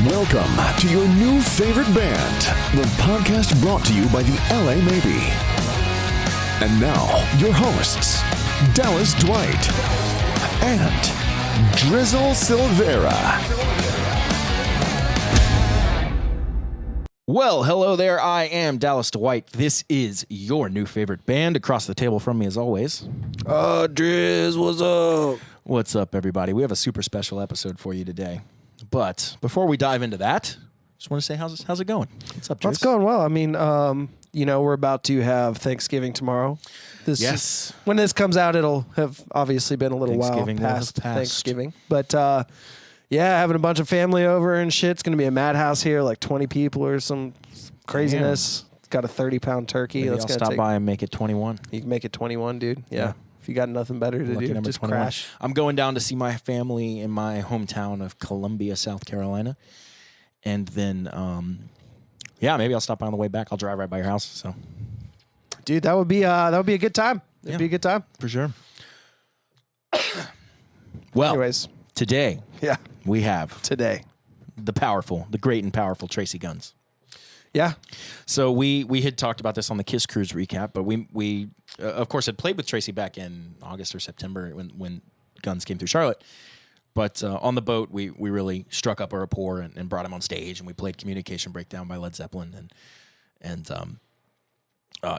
Welcome to your new favorite band, the podcast brought to you by the LA Maybe. And now, your hosts, Dallas Dwight and Drizzle Silvera. Well, hello there. I am Dallas Dwight. This is your new favorite band. Across the table from me, as always, Driz, what's up? what's up, everybody? We have a super special episode for you today. But before we dive into that, just want to say, how's it going? What's up, Driz? It's going well. I mean, we're about to have Thanksgiving tomorrow. Yes. When this comes out, it'll have obviously been a little while Thanksgiving will have past passed. Thanksgiving. But having a bunch of family over and shit. It's going to be a madhouse here, like 20 people or some craziness. It's got a 30-pound turkey. Maybe That's I'll gonna stop take, by and make it 21. You can make it 21, dude. Yeah. If you got nothing better to Lucky do, number just 21. crash. I'm going down to see my family in my hometown of Columbia, South Carolina. And then, maybe I'll stop by on the way back. I'll drive right by your house. So, Dude, that would be a good time. It'd be a good time. for sure. Well, Anyways, today yeah, we have today. the great and powerful Tracii Guns. Yeah. So we had talked about this on the Kiss Cruise recap, but we of course had played with Tracii back in August or September when Guns came through Charlotte. But on the boat, we really struck up a rapport and brought him on stage, and we played Communication Breakdown by Led Zeppelin, and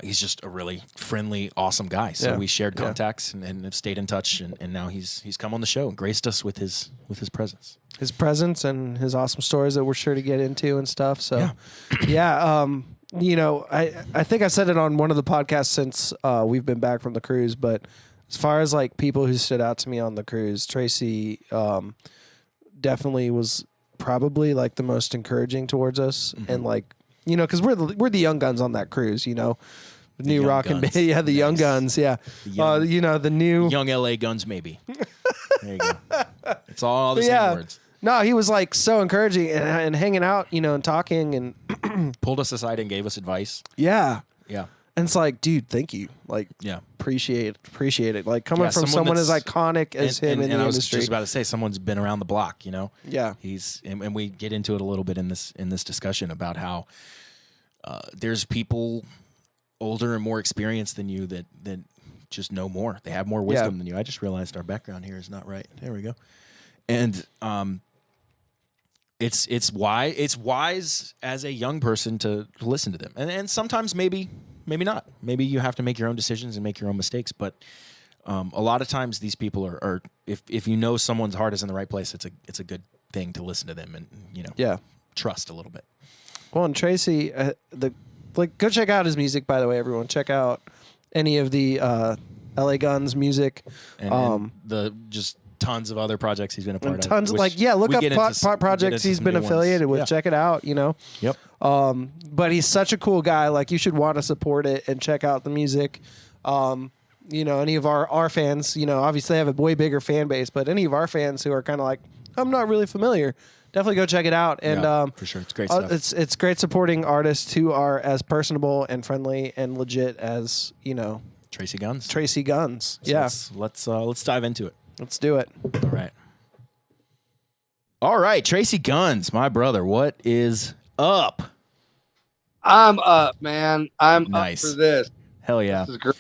he's just a really friendly, awesome guy. So we shared contacts and have stayed in touch, and now he's come on the show and graced us with his presence. His presence and his awesome stories that we're sure to get into and stuff. So, I think I said it on one of the podcasts since we've been back from the cruise, but as far as like people who stood out to me on the cruise, Tracii definitely was probably like the most encouraging towards us, and like because we're the young guns on that cruise, new young rock and guns. the young guns, the new Young LA Guns, maybe. There you go. It's all the same words. No, he was like so encouraging and hanging out, and talking and Pulled us aside and gave us advice. yeah. Yeah. And it's like, dude, thank you. Like, Yeah. appreciate it. Like coming from someone someone as that's- iconic as him in the I was industry. just about to say, someone's been around the block, Yeah. And we get into it a little bit in this discussion about how there's people older and more experienced than you that just know more. They have more wisdom than you. I just realized our background here is not right. There we go. And it's wise as a young person to listen to them, and sometimes maybe not. Maybe you have to make your own decisions and make your own mistakes. But a lot of times these people are if you know someone's heart is in the right place, it's a good thing to listen to them and trust a little bit. Well, and Tracii, go check out his music. By the way, everyone, check out any of the LA Guns music. And the just tons of other projects he's been a part of. Tons of look up projects he's been affiliated with. Check it out. Yep. But he's such a cool guy. Like, you should want to support it and check out the music. Any of our fans, obviously have a way bigger fan base, but any of our fans who are kind of like, I'm not really familiar, definitely go check it out. And for sure, it's great stuff. It's great supporting artists who are as personable and friendly and legit as Tracii Guns. Tracii Guns. So let's dive into it. Let's do it. All right, Tracii Guns, my brother. What is up? I'm up, man. I'm Nice. up for this. Hell yeah. This is great.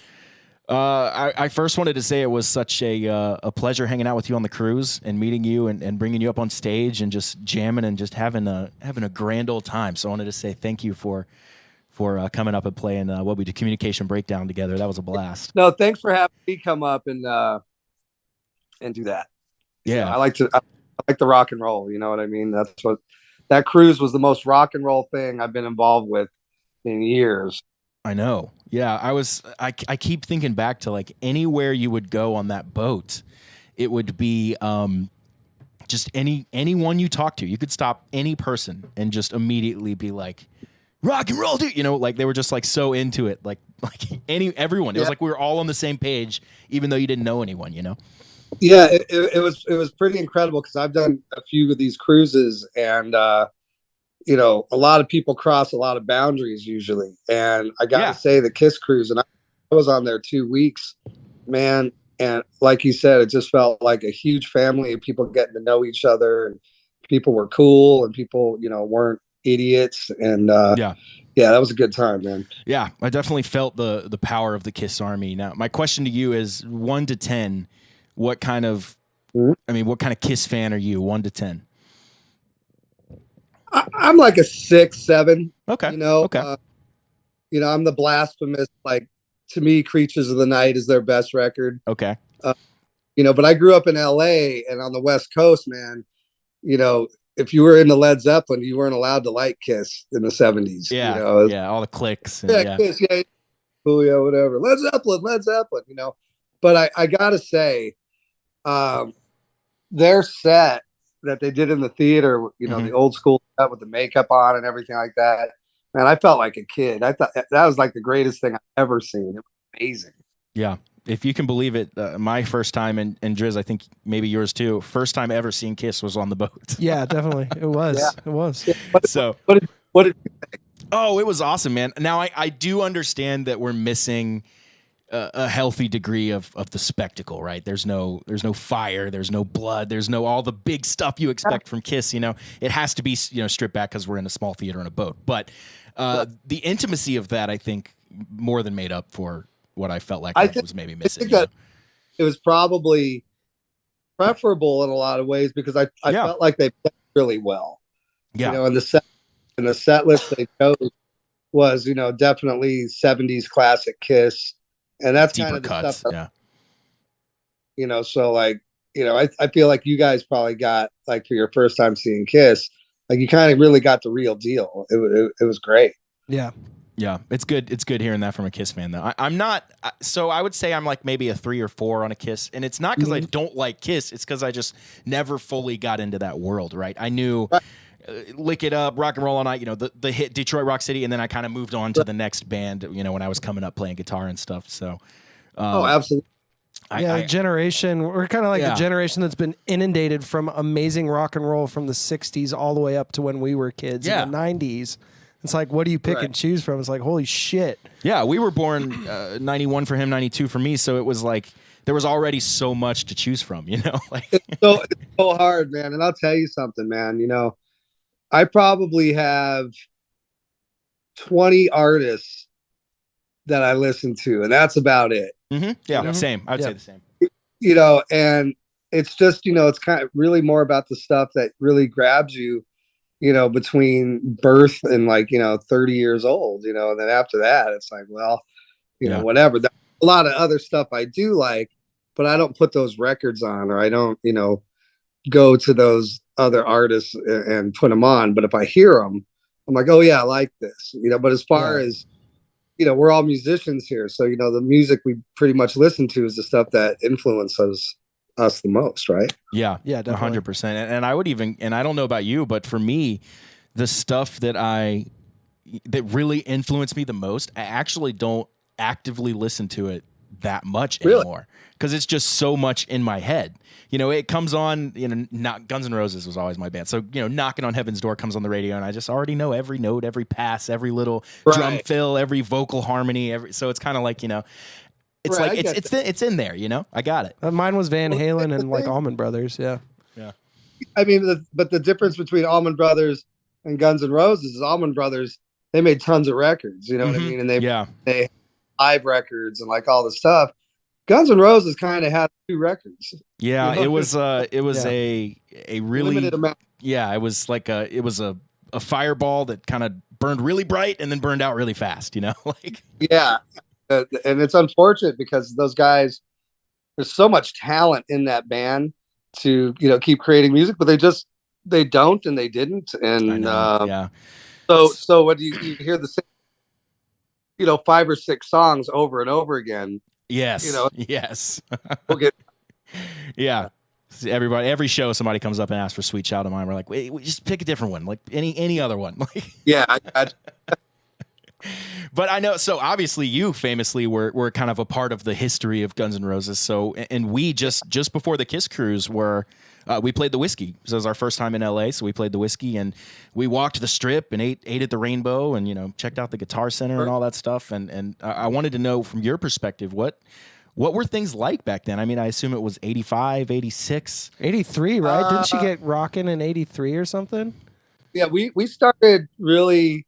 I first wanted to say it was such a pleasure hanging out with you on the cruise and meeting you and bringing you up on stage and just jamming and just having a grand old time. So I wanted to say thank you for coming up and playing what we did, Communication Breakdown together. That was a blast. No, thanks for having me come up and do that. Yeah. I like the rock and roll. You know what I mean? That's what that cruise was, the most rock and roll thing I've been involved with in years. I know. Yeah, I keep thinking back to like anywhere you would go on that boat, it would be just anyone you talk to. You could stop any person and just immediately be like, rock and roll, dude. Like they were just like so into it. Like everyone. It was like we were all on the same page, even though you didn't know anyone, Yeah, it was pretty incredible because I've done a few of these cruises, and a lot of people cross a lot of boundaries usually. And I got to say, the Kiss cruise, and I was on there 2 weeks, man. And like you said, it just felt like a huge family of people getting to know each other and people were cool and people, weren't idiots. And yeah, that was a good time, man. Yeah, I definitely felt the power of the Kiss Army. Now, my question to you is 1 to 10, what kind of Kiss fan are you? 1 to 10. I'm like a 6, 7. Okay. Okay. I'm the blasphemous, like, to me, Creatures of the Night is their best record. Okay. But I grew up in LA and on the West Coast, man, if you were into Led Zeppelin, you weren't allowed to like Kiss in the 70s. Yeah. All the clicks. And, Kiss, cool, whatever. Led Zeppelin. But I gotta say, their set that they did in the theater, the old school set with the makeup on and everything like that. Man, I felt like a kid. I thought that was like the greatest thing I've ever seen. It was amazing. Yeah. If you can believe it, my first time, and Driz, I think maybe yours too, first time ever seeing Kiss was on the boat. Yeah, definitely. It was. Yeah. It was. Yeah. What did you think? Oh, it was awesome, man. Now, I do understand that we're missing a healthy degree of the spectacle, right? There's no fire, there's no blood, there's no all the big stuff you expect from Kiss. It has to be stripped back because we're in a small theater on a boat. But the intimacy of that, I think, more than made up for what I felt like was maybe missing. I think that it was probably preferable in a lot of ways because I felt like they played really well. Yeah, and the set list they chose was definitely 70s classic Kiss. And that's deeper kind of the cuts, stuff that, so like, I feel like you guys probably got, like, for your first time seeing Kiss, like, you kind of really got the real deal. It was great. Yeah. Yeah. It's good. It's good hearing that from a Kiss fan, though. I'm not, so I would say I'm like maybe a 3 or 4 on a Kiss. And it's not because I don't like Kiss. It's because I just never fully got into that world, right? I knew Lick It Up, Rock and Roll All Night, the hit Detroit Rock City, and then I kind of moved on to the next band, when I was coming up playing guitar and stuff. So, absolutely. Generation. We're kind of like the generation that's been inundated from amazing rock and roll from the 60s all the way up to when we were kids in the 90s. It's like, what do you pick and choose from? It's like, holy shit. Yeah, we were born 91 for him, 92 for me, so it was like there was already so much to choose from, like it's so hard, man. And I'll tell you something, man. I probably have 20 artists that I listen to, and that's about it. Mm-hmm. Yeah, same. I would say the same. And it's just, it's kind of really more about the stuff that really grabs you, between birth and 30 years old, and then after that, it's like, well, whatever. There's a lot of other stuff I do like, but I don't put those records on, or I don't, go to those other artists and put them on. But if I hear them, I'm like, oh yeah, I like this, but as far as, we're all musicians here. So, the music we pretty much listen to is the stuff that influences us the most, right? Yeah. Yeah, definitely. 100%. And I would even, and I don't know about you, but for me, the stuff that really influenced me the most, I actually don't actively listen to it that much anymore because it's just so much in my head. It comes on, not Guns N' Roses was always my band. So, Knocking on Heaven's Door comes on the radio and I just already know every note, every pass, every little drum fill, every vocal harmony, so it's kind of like, it's like it's in there, I got it. Mine was Van Halen and like Allman Brothers, yeah. I mean, but the difference between Allman Brothers and Guns N' Roses is Allman Brothers, they made tons of records, what I mean, and they live records and like all the stuff. Guns N' Roses kind of had 2 records. Yeah, it was a really limited amount. Yeah, it was like a fireball that kind of burned really bright and then burned out really fast. Like yeah. And it's unfortunate because those guys, there's so much talent in that band to keep creating music, but they don't and they didn't. And so what do you hear the same 5 or 6 songs over and over again? Yes, yes. We'll get everybody. Every show, somebody comes up and asks for "Sweet Child of Mine." We're like, wait, just pick a different one, like any other one. But I know, so obviously you famously were kind of a part of the history of Guns N' Roses. So, and we just before the Kiss Cruise we played the Whiskey. So it was our first time in LA. So we played the Whiskey and we walked the Strip and ate at the Rainbow and, checked out the Guitar Center and all that stuff. And I wanted to know from your perspective, what What were things like back then? I mean, I assume it was 85, 86. 83, right? Didn't she get rocking in 83 or something? Yeah, we started really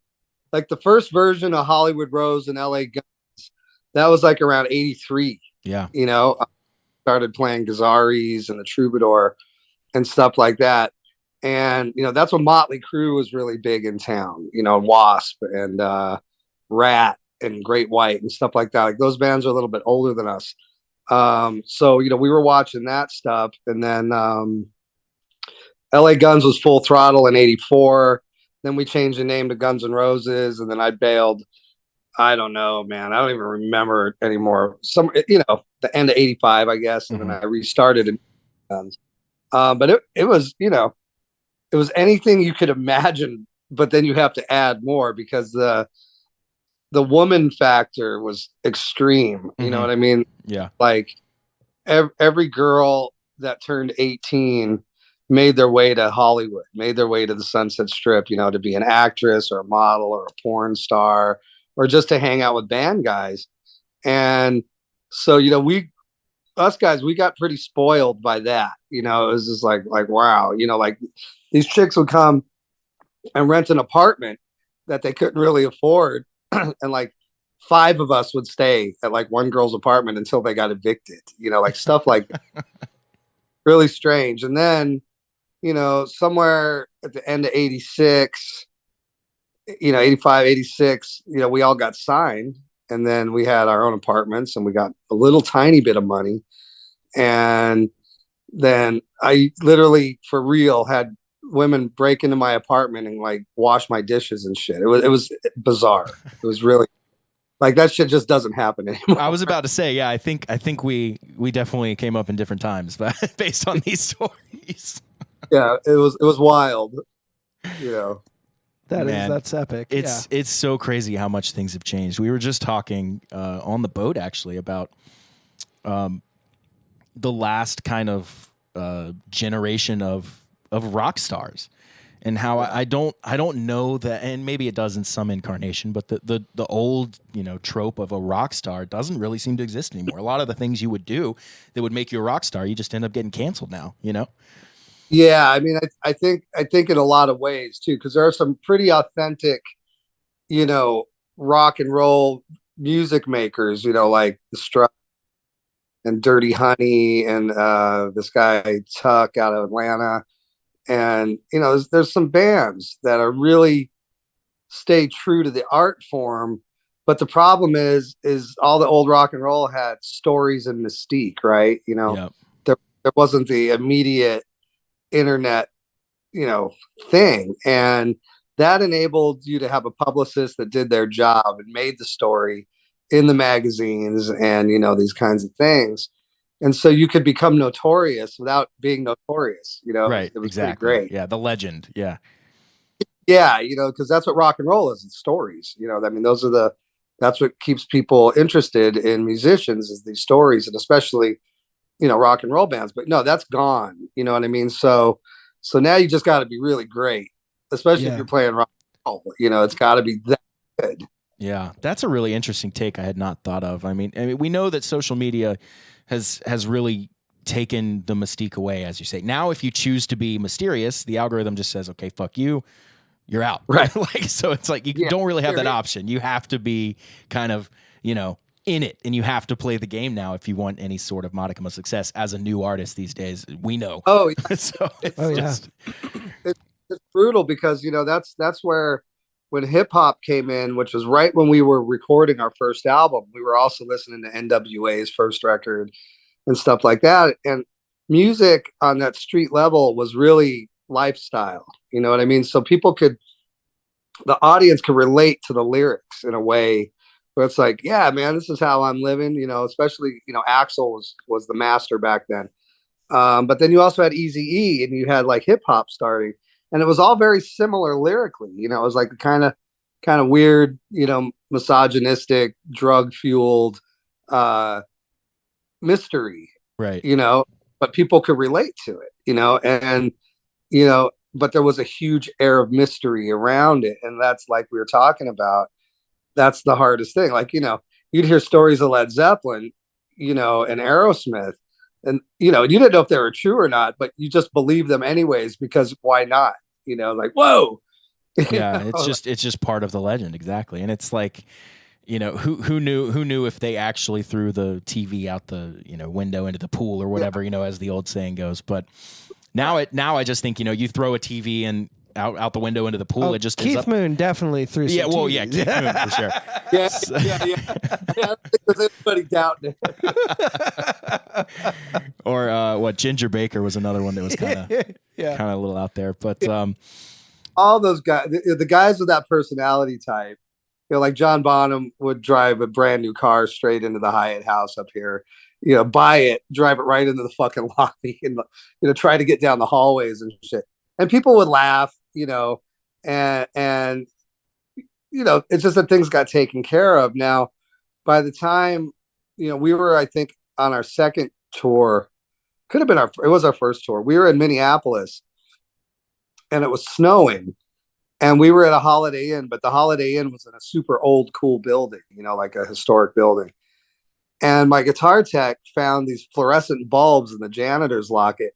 like the first version of Hollywood Rose and LA Guns. That was like around 83. Yeah. You know, I started playing Guitarists and the Troubadour and stuff like that. And, you know, that's when Motley Crue was really big in town, you know, Wasp and Rat and Great White and stuff like that. Like those bands are a little bit older than us. So, you know, we were watching that stuff. And then LA Guns was Full Throttle in 84. Then we changed the name to Guns N' Roses. And then I bailed. I don't know, man. I don't even remember anymore. You know, the end of 85, I guess. And then I restarted in Guns. But it was, you know, it was anything you could imagine, but then you have to add more because the woman factor was extreme. You know what I mean? Yeah. Like every girl that turned 18 made their way to Hollywood, made their way to the Sunset Strip, you know, to be an actress or a model or a porn star or just to hang out with band guys. And so, you know, us guys, we got pretty spoiled by that. You know, it was just like, wow, you know, like these chicks would come and rent an apartment that they couldn't really afford. And like 5 of us would stay at like one girl's apartment until they got evicted, you know, like stuff like that. Really strange. And then, you know, somewhere at the end of 86, you know, 85, 86, you know, we all got signed. And then we had our own apartments and we got a little tiny bit of money. And then I literally, for real, had women break into my apartment and like wash my dishes and shit. It was bizarre. It was really like that shit just doesn't happen anymore. I was about to say, yeah, I think we definitely came up in different times, but based on these stories. Yeah, it was wild. You know. That's epic. It's so crazy how much things have changed. We were just talking on the boat actually about the last kind of generation of rock stars, and how I don't know that, and maybe it does in some incarnation, but the old, you know, trope of a rock star doesn't really seem to exist anymore. A lot of the things you would do that would make you a rock star, you just end up getting canceled now. You know. Yeah, I mean, I think in a lot of ways too, because there are some pretty authentic, you know, rock and roll music makers, you know, like the Struts and Dirty Honey and this guy Tuck out of Atlanta, and you know, there's some bands that are really stay true to the art form, but the problem is all the old rock and roll had stories and mystique, right? You know, Yep. there wasn't the immediate internet, you know, thing, and that enabled you to have a publicist that did their job and made the story in the magazines and, you know, these kinds of things, and so you could become notorious without being notorious, you know. Right, it was exactly. pretty great. Yeah, the legend. Yeah, you know, because that's what rock and roll is. It's stories, you know. I mean, that's what keeps people interested in musicians, is these stories, and especially, you know, rock and roll bands. But no, that's gone. You know what I mean? So now you just got to be really great, especially if you're playing rock and roll. You know, it's got to be that good. yeah, that's a really interesting take I had not thought of. I mean, we know that social media has really taken the mystique away, as you say. Now, if you choose to be mysterious, the algorithm just says, "Okay, fuck you, you're out." Right. Like, so it's like you don't really have that option. You have to be kind of, you know, in it, and you have to play the game now if you want any sort of modicum of success as a new artist these days. We know. Oh, yeah. So it's just it's brutal because, you know, that's where when hip hop came in, which was right when we were recording our first album, we were also listening to NWA's first record and stuff like that. And music on that street level was really lifestyle. You know what I mean? So the audience could relate to the lyrics in a way where it's like, yeah, man, this is how I'm living, you know, especially, you know, Axl was the master back then. But then you also had Eazy-E and you had like hip hop starting, and it was all very similar lyrically. You know, it was like kind of weird, you know, misogynistic, drug fueled, mystery, right. you know, but people could relate to it, you know, and, you know, but there was a huge air of mystery around it. And that's like we were talking about. That's the hardest thing. Like, you know, you'd hear stories of Led Zeppelin, and Aerosmith. And, you didn't know if they were true or not, but you just believe them anyways, because why not? Like, whoa. Yeah, it's just part of the legend. Exactly. And it's like, who knew if they actually threw the TV out the, window into the pool or whatever, as the old saying goes. But now I just think, you throw a TV and out the window into the pool, it just Keith Moon definitely threw some TVs. Yeah, Keith Moon for sure. Yeah. I don't think there's anybody doubting it. Or what, Ginger Baker was another one that was kind of a little out there. But all those guys, the guys with that personality type, like John Bonham would drive a brand new car straight into the Hyatt house up here, buy it, drive it right into the fucking lobby, and try to get down the hallways and shit. And people would laugh, and it's just that things got taken care of. Now, by the time, we were, I think, on our second tour, it was our first tour. We were in Minneapolis, and it was snowing, and we were at a Holiday Inn, but the Holiday Inn was in a super old, cool building, like a historic building. And my guitar tech found these fluorescent bulbs in the janitor's locker,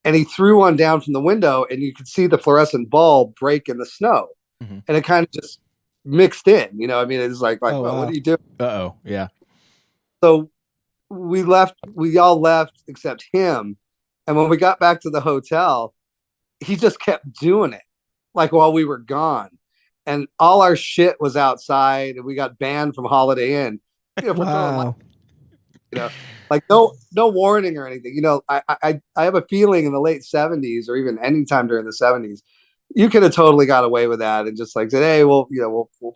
and he threw one down from the window, and you could see the fluorescent bulb break in the snow. Mm-hmm. And it kind of just mixed in, it was like, wow. What are you doing? Uh-oh. Yeah. So we all left except him. And when we got back to the hotel, he just kept doing it, like, while we were gone. And all our shit was outside, and we got banned from Holiday Inn. Wow. Like no warning or anything. I have a feeling in the late 70s, or even any time during the 70s, you could have totally got away with that and just like said, hey, we'll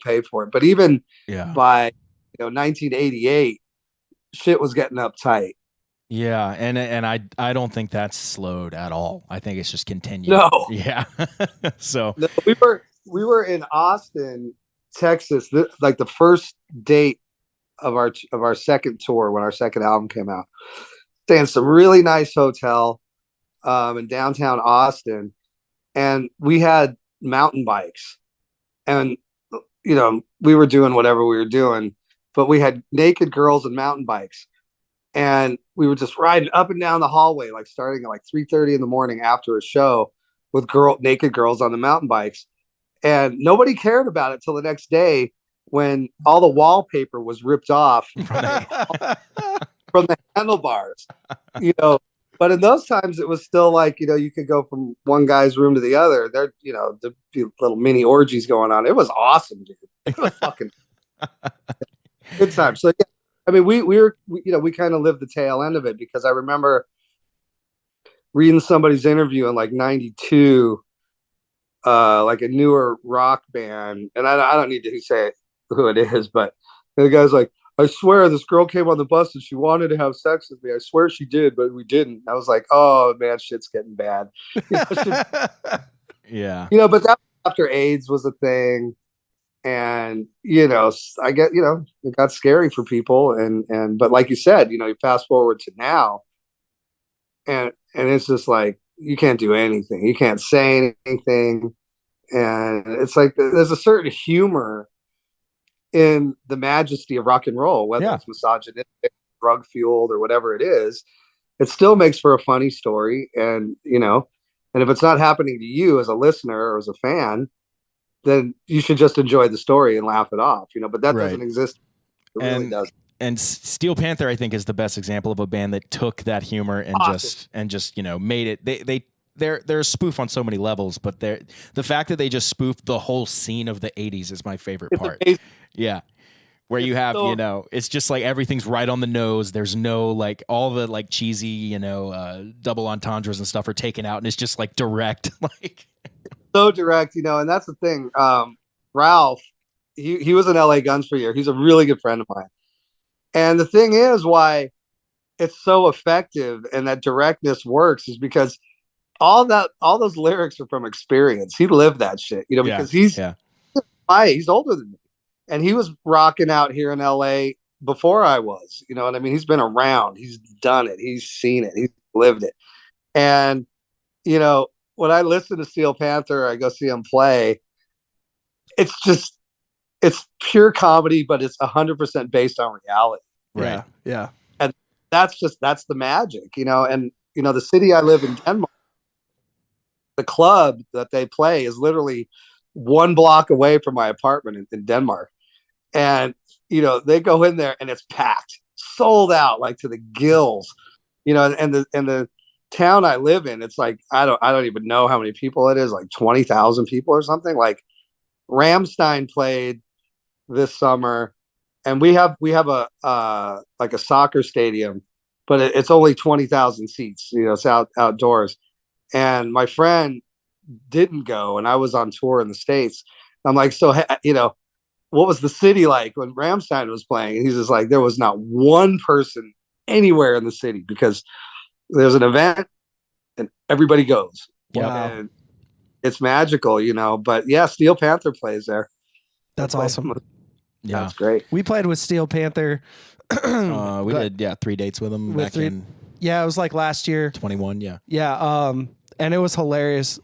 pay for it. But even by 1988, shit was getting uptight. Yeah, and I don't think that's slowed at all. I think it's just continued. No. Yeah. So no, we were in Austin, Texas, like the first date of our second tour, when our second album came out. Staying in some really nice hotel in downtown Austin, and we had mountain bikes, and we were doing whatever we were doing, but we had naked girls and mountain bikes, and we were just riding up and down the hallway, like starting at like 3:30 in the morning after a show, with naked girls on the mountain bikes. And nobody cared about it till the next day, when all the wallpaper was ripped off from the handlebars, But in those times, it was still like, you could go from one guy's room to the other. There, there'd be little mini orgies going on. It was awesome, dude. It was fucking good time. So, yeah, I mean, we kind of lived the tail end of it, because I remember reading somebody's interview in like 92, like a newer rock band. And I don't need to say who it is, but the guy's like, I swear this girl came on the bus and she wanted to have sex with me. I swear she did, but we didn't. I was like, oh man, shit's getting bad. Yeah. But that after AIDS was a thing. And, I get, it got scary for people. But like you said, you fast forward to now, and it's just like, you can't do anything. You can't say anything. And it's like, there's a certain humor in the majesty of rock and roll, whether it's misogynistic, drug fueled, or whatever it is. It still makes for a funny story. And, and if it's not happening to you as a listener or as a fan, then you should just enjoy the story and laugh it off, but that doesn't exist. It really doesn't. And Steel Panther, I think, is the best example of a band that took that humor and just made it. They're a spoof on so many levels, but the fact that they just spoofed the whole scene of the 80s is my favorite part. Amazing. Yeah. Where you have, it's just like everything's right on the nose. There's no like all the like cheesy, double entendres and stuff are taken out, and it's just like direct, like so direct, and that's the thing. Ralph, he was in LA Guns for a year. He's a really good friend of mine. And the thing is why it's so effective and that directness works is because all those lyrics are from experience. He lived that shit, because he's older than me. And he was rocking out here in LA before I was, you know what I mean? He's been around, he's done it, he's seen it, he's lived it. And, when I listen to Steel Panther, I go see him play. It's just, it's pure comedy, but it's 100% based on reality. Right. Yeah. And that's the magic, and the city I live in, Denmark, the club that they play is literally 1 block away from my apartment in Denmark. And, they go in there and it's packed, sold out, like to the gills, and the town I live in, it's like, I don't even know how many people it is, like 20,000 people or something. Like Ramstein played this summer, and we have a like a soccer stadium, but it's only 20,000 seats, it's outdoors. And my friend didn't go, and I was on tour in the States. I'm like, so, what was the city like when Ramstein was playing? And he's just like, there was not one person anywhere in the city because there's an event and everybody goes. Wow. And it's magical, but yeah, Steel Panther plays there. That's awesome. Yeah. That's great. We played with Steel Panther. We did 3 dates with them back in Yeah, it was like last year. 21. Yeah. Yeah. And it was hilarious.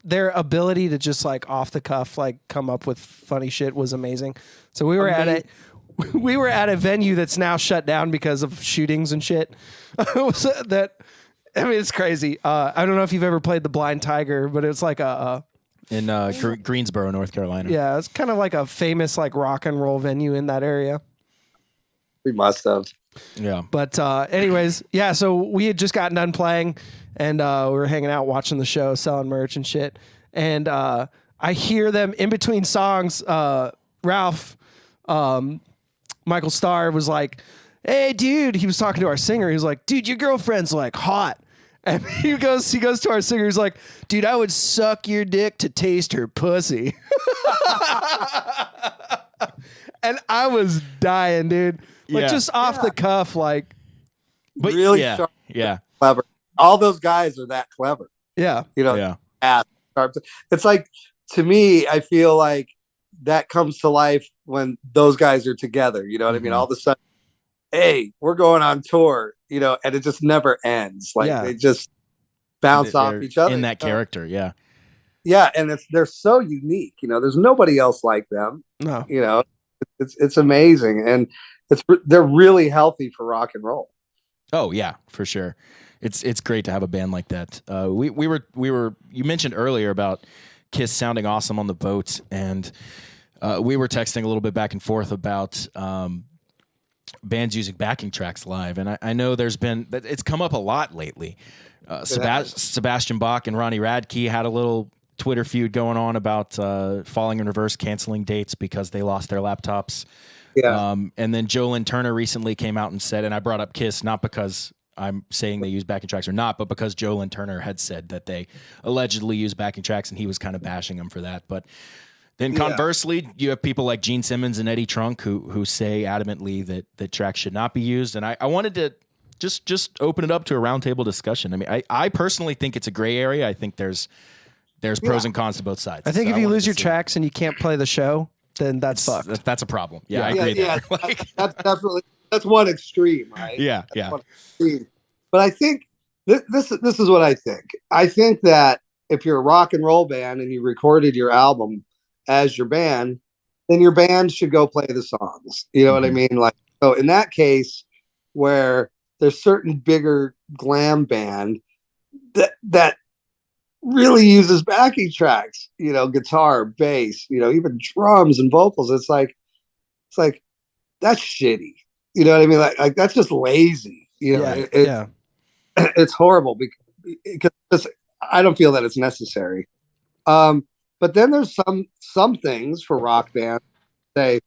Their ability to just like off the cuff, like come up with funny shit was amazing. So we were at a venue that's now shut down because of shootings and shit. It's crazy. I don't know if you've ever played the Blind Tiger, but it's like in Greensboro, North Carolina. Yeah, it's kind of like a famous like rock and roll venue in that area. We must have. Yeah. But anyways, yeah, so we had just gotten done playing, and we were hanging out watching the show, selling merch and shit. And I hear them in between songs. Ralph, Michael Starr was like, "Hey, dude," he was talking to our singer. He was like, "Dude, your girlfriend's like hot." And he goes to our singer. He's like, "Dude, I would suck your dick to taste her pussy." And I was dying, dude. Like just off the cuff, like. But really sharp, clever. All those guys are that clever. Yeah. Sharp. It's like, to me, I feel like that comes to life when those guys are together. You know what I mean? All of a sudden, hey, we're going on tour, and it just never ends. Like they just bounce off each other. In that character, yeah. Yeah, and they're so unique. There's nobody else like them. No. It's amazing, and they're really healthy for rock and roll. Oh yeah, for sure. It's great to have a band like that. We were you mentioned earlier about Kiss sounding awesome on the boat, and we were texting a little bit back and forth about bands using backing tracks live, and I know it's come up a lot lately. Sebastian Bach and Ronnie Radke had a little Twitter feud going on about Falling in Reverse canceling dates because they lost their laptops. Yeah. And then Joe Lynn Turner recently came out and said, and I brought up Kiss not because I'm saying they use backing tracks or not, but because Joe Lynn Turner had said that they allegedly use backing tracks, and he was kind of bashing them for that. But then conversely, you have people like Gene Simmons and Eddie Trunk who say adamantly that tracks should not be used. And I wanted to just open it up to a roundtable discussion. I mean, I personally think it's a gray area. I think there's pros and cons to both sides. I think if you lose your tracks and you can't play the show, then that's fucked. That's a problem. Yeah, I agree. Yeah, that's definitely one extreme, right? Yeah. But I think this is what I think. I think that if you're a rock and roll band and you recorded your album as your band, then your band should go play the songs. You know what I mean? Like, so in that case, where there's certain bigger glam band that really uses backing tracks, guitar, bass, even drums and vocals. It's like that's shitty. You know what I mean? Like that's just lazy. It's horrible because I don't feel that it's necessary. But then there's some things for rock bands. Let's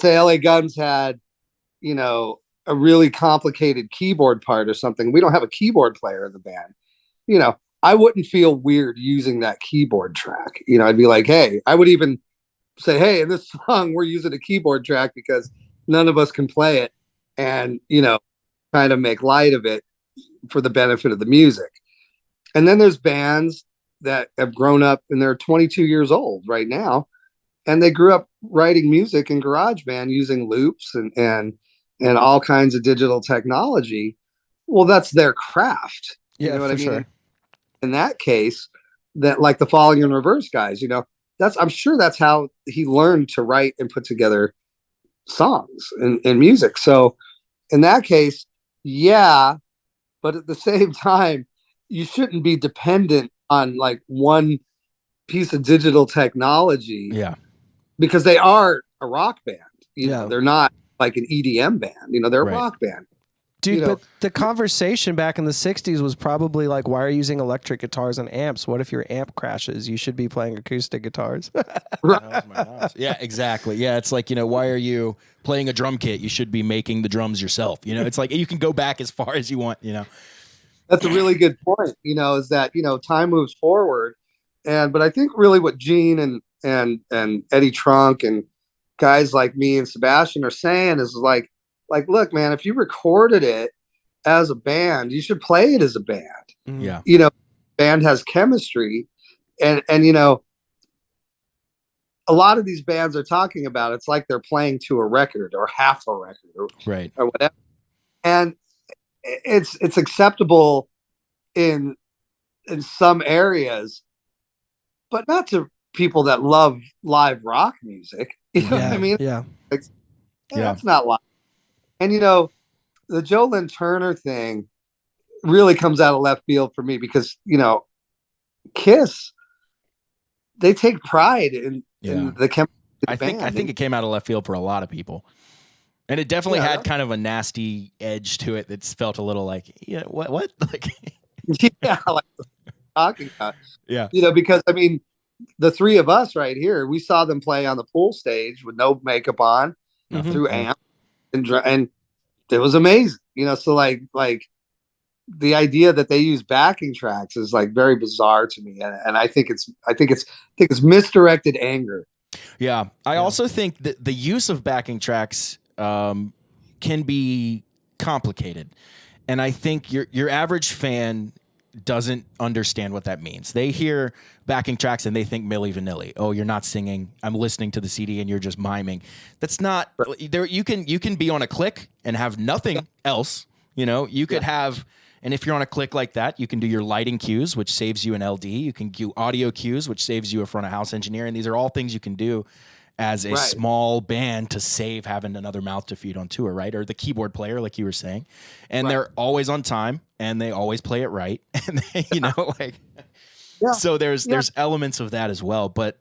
say LA Guns had, a really complicated keyboard part or something. We don't have a keyboard player in the band. I wouldn't feel weird using that keyboard track. I'd be like, hey, I would even say, hey, in this song, we're using a keyboard track because none of us can play it, and, kind of make light of it for the benefit of the music. And then there's bands that have grown up and they're 22 years old right now, and they grew up writing music in GarageBand using loops and all kinds of digital technology. Well, that's their craft. Yeah, you know what for I mean? sure. In that case, that like the Falling in Reverse guys, I'm sure that's how he learned to write and put together songs and music. So in that case, yeah, but at the same time, you shouldn't be dependent on like one piece of digital technology. Yeah. Because they are a rock band. You Yeah. know, they're not like an EDM band. You know, they're Right. a rock band. Dude, You know, but the conversation back in the 60s was probably like, why are you using electric guitars and amps? What if your amp crashes? You should be playing acoustic guitars. Yeah, exactly. Yeah, it's like, why are you playing a drum kit? You should be making the drums yourself. It's like you can go back as far as you want, That's a really good point. Is that, time moves forward. But I think really what Gene and Eddie Trunk and guys like me and Sebastian are saying is like, look, man, if you recorded it as a band, you should play it as a band. Yeah. Band has chemistry, and a lot of these bands are talking about it's like they're playing to a record or half a record Right. or whatever, and it's acceptable in some areas, but not to people that love live rock music. You know what I mean? Yeah. Like, that's not live. And the Joe Lynn Turner thing really comes out of left field for me because Kiss, they take pride in the chemistry of the band. I think it came out of left field for a lot of people. And it definitely had kind of a nasty edge to it that's felt a little like, what? Like, yeah, like talking about. Yeah. Because I mean, the three of us right here, we saw them play on the pool stage with no makeup on, through amp, and it was amazing. So like the idea that they use backing tracks is like very bizarre to me, and I think it's misdirected anger. Yeah, I also think that the use of backing tracks can be complicated, and I think your average fan doesn't understand what that means. They hear backing tracks and they think Milli Vanilli. Oh, you're not singing. I'm listening to the CD and you're just miming. That's not there. You can be on a click and have nothing else. You could have. And if you're on a click like that, you can do your lighting cues, which saves you an LD. You can do audio cues, which saves you a front of house engineer. And these are all things you can do as a small band to save having another mouth to feed on tour, right? Or the keyboard player, like you were saying. And they're always on time and they always play it right. And so there's elements of that as well. But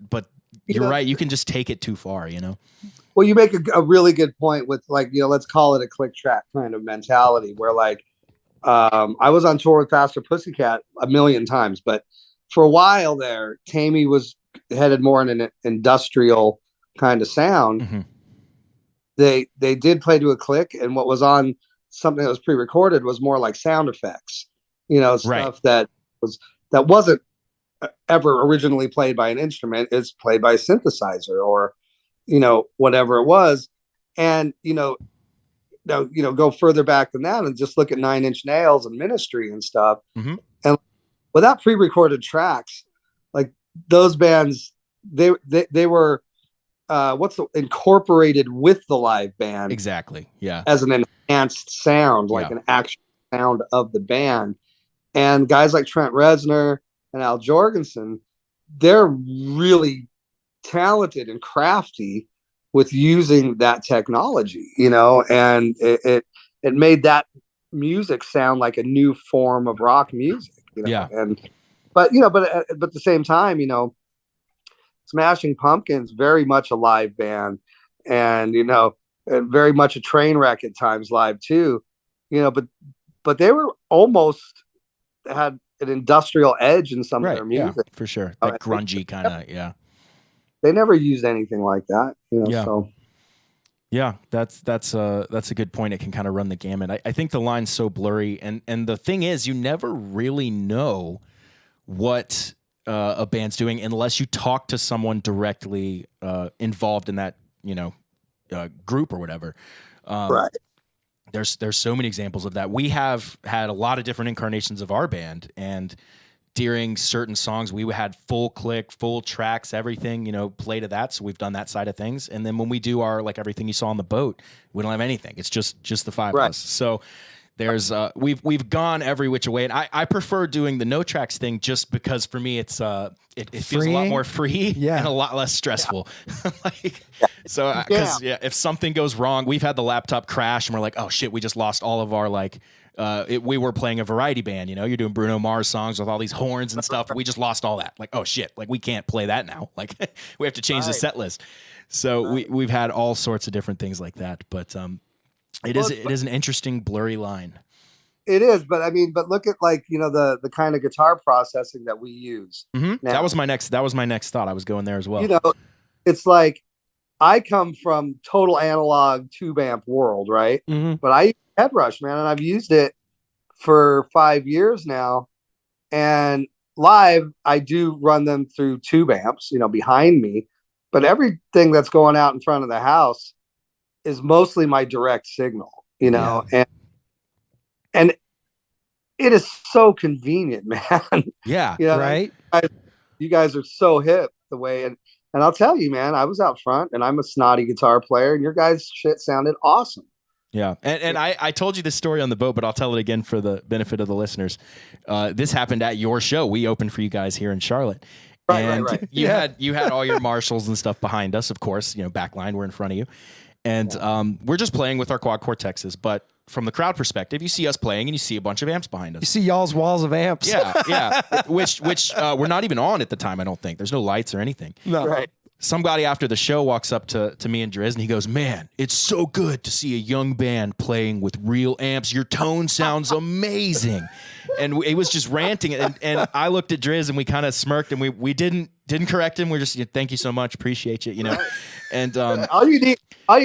you're right. You can just take it too far, Well, you make a really good point with like, let's call it a click track kind of mentality where like, I was on tour with Faster Pussycat a million times, but for a while there, Tammy was headed more in an industrial kind of sound. Mm-hmm. They did play to a click, and what was on something that was pre-recorded was more like sound effects, stuff that wasn't ever originally played by an instrument. It's played by a synthesizer or whatever it was, and go further back than that and just look at Nine Inch Nails and Ministry and stuff. Mm-hmm. And without pre-recorded tracks, like those bands, they were incorporated with the live band. Exactly. Yeah. As an enhanced sound, like an actual sound of the band. And guys like Trent Reznor and Al Jorgensen, they're really talented and crafty with using that technology, and it made that music sound like a new form of rock music, Yeah. But at the same time, Smashing Pumpkins very much a live band, and and very much a train wreck at times live too, but they were almost had an industrial edge in some of their music, for sure. That grungy kind of, They never used anything like that, so. Yeah, that's a good point. It can kind of run the gamut. I think the line's so blurry, and the thing is, you never really know what a band's doing unless you talk to someone directly involved in that group or whatever. Right. There's so many examples of that. We have had a lot of different incarnations of our band, and during certain songs, we had full click, full tracks, everything, play to that. So we've done that side of things. And then when we do our, like everything you saw on the boat, we don't have anything. It's just the five of us. So There's we've gone every which way, and I prefer doing the no tracks thing just because for me it's it feels a lot more free and a lot less stressful. So because if something goes wrong, we've had the laptop crash and we're like, oh shit, we just lost all of our we were playing a variety band, you're doing Bruno Mars songs with all these horns and stuff. We just lost all that. Like, oh shit, like we can't play that now. Like we have to change the set list. So we've had all sorts of different things like that, but it is an interesting blurry line. It is, but look at the kind of guitar processing that we use. Mm-hmm. That was my next thought. I was going there as well. It's like I come from total analog tube amp world, right? Mm-hmm. But I use Headrush, man, and I've used it for 5 years now. And live, I do run them through tube amps, behind me. But everything that's going out in front of the house is mostly my direct signal, and it is so convenient, man. Yeah. Right. You guys are so hip the way, and I'll tell you, man, I was out front and I'm a snotty guitar player and your guys' shit sounded awesome. Yeah. And I told you this story on the boat, but I'll tell it again for the benefit of the listeners. This happened at your show. We opened for you guys here in Charlotte. Right. You had all your Marshalls and stuff behind us, of course, backline, we're in front of you. And we're just playing with our quad cortexes, but from the crowd perspective, you see us playing and you see a bunch of amps behind us. You see y'all's walls of amps. Yeah. Which we're not even on at the time, I don't think. There's no lights or anything. No. Right. Somebody after the show walks up to me and Driz and he goes, man, it's so good to see a young band playing with real amps. Your tone sounds amazing. And it was just ranting. And I looked at Driz and we kind of smirked and we didn't correct him. We're just, thank you so much. Appreciate you, And all you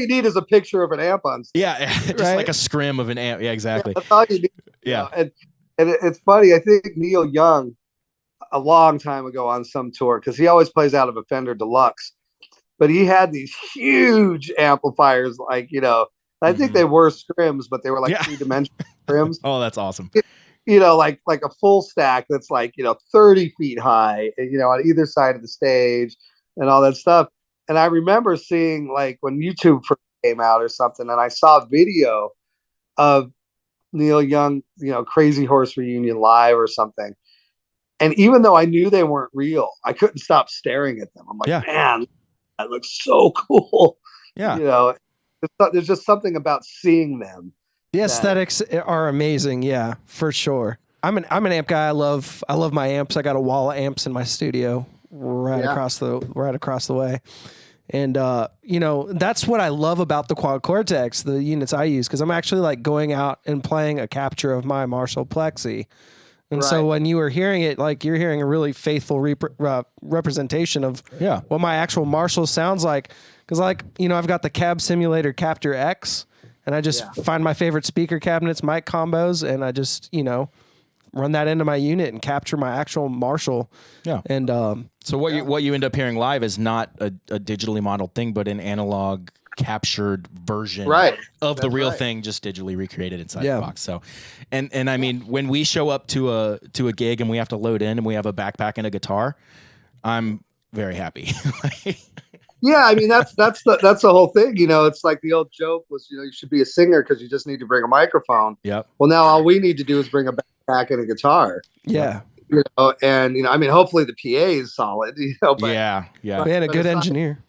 need is a picture of an amp on stage. Yeah, just like a scrim of an amp. Yeah, exactly. That's all you need. Yeah. And it's funny. I think Neil Young, a long time ago on some tour, because he always plays out of a Fender Deluxe, but he had these huge amplifiers, I think they were scrims, but they were like 3-dimensional scrims. Oh, that's awesome. Like a full stack that's 30 feet high, on either side of the stage and all that stuff. And I remember seeing when YouTube first came out or something, and I saw a video of Neil Young, Crazy Horse Reunion live or something. And even though I knew they weren't real, I couldn't stop staring at them. I'm like, man, that looks so cool. Yeah. There's just something about seeing them. The aesthetics are amazing. Yeah, for sure. I'm an amp guy. I love my amps. I got a wall of amps in my studio across the way. And, that's what I love about the Quad Cortex, the units I use, because I'm actually going out and playing a capture of my Marshall Plexi. And so when you were hearing it, you're hearing a really faithful representation of what my actual Marshall sounds like. Because I've got the Cab Simulator Capture X, and I just find my favorite speaker cabinets, mic combos, and I just, run that into my unit and capture my actual Marshall. Yeah. And so what you end up hearing live is not a digitally modeled thing, but an analog captured version of the real thing, just digitally recreated inside the box. So, and I mean, when we show up to a gig and we have to load in and we have a backpack and a guitar, I'm very happy. Yeah, I mean that's the whole thing. It's like the old joke was, you should be a singer because you just need to bring a microphone. Yep. Well, now all we need to do is bring a backpack and a guitar. Yeah. And hopefully the PA is solid. But yeah. Man, a good engineer.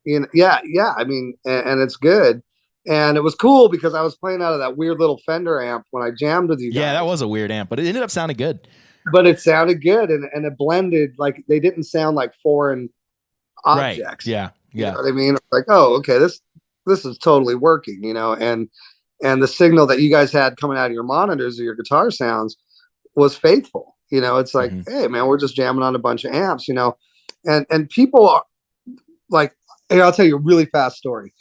Yeah. I mean, and it's good. And it was cool because I was playing out of that weird little Fender amp when I jammed with you guys. Yeah, that was a weird amp, but it ended up sounding good. But it sounded good, and it blended, they didn't sound like foreign objects. Right. Yeah. You know what I mean? Like, oh, okay, this is totally working, and the signal that you guys had coming out of your monitors or your guitar sounds was faithful. It's like, hey man, we're just jamming on a bunch of amps, and people are like, hey, I'll tell you a really fast story.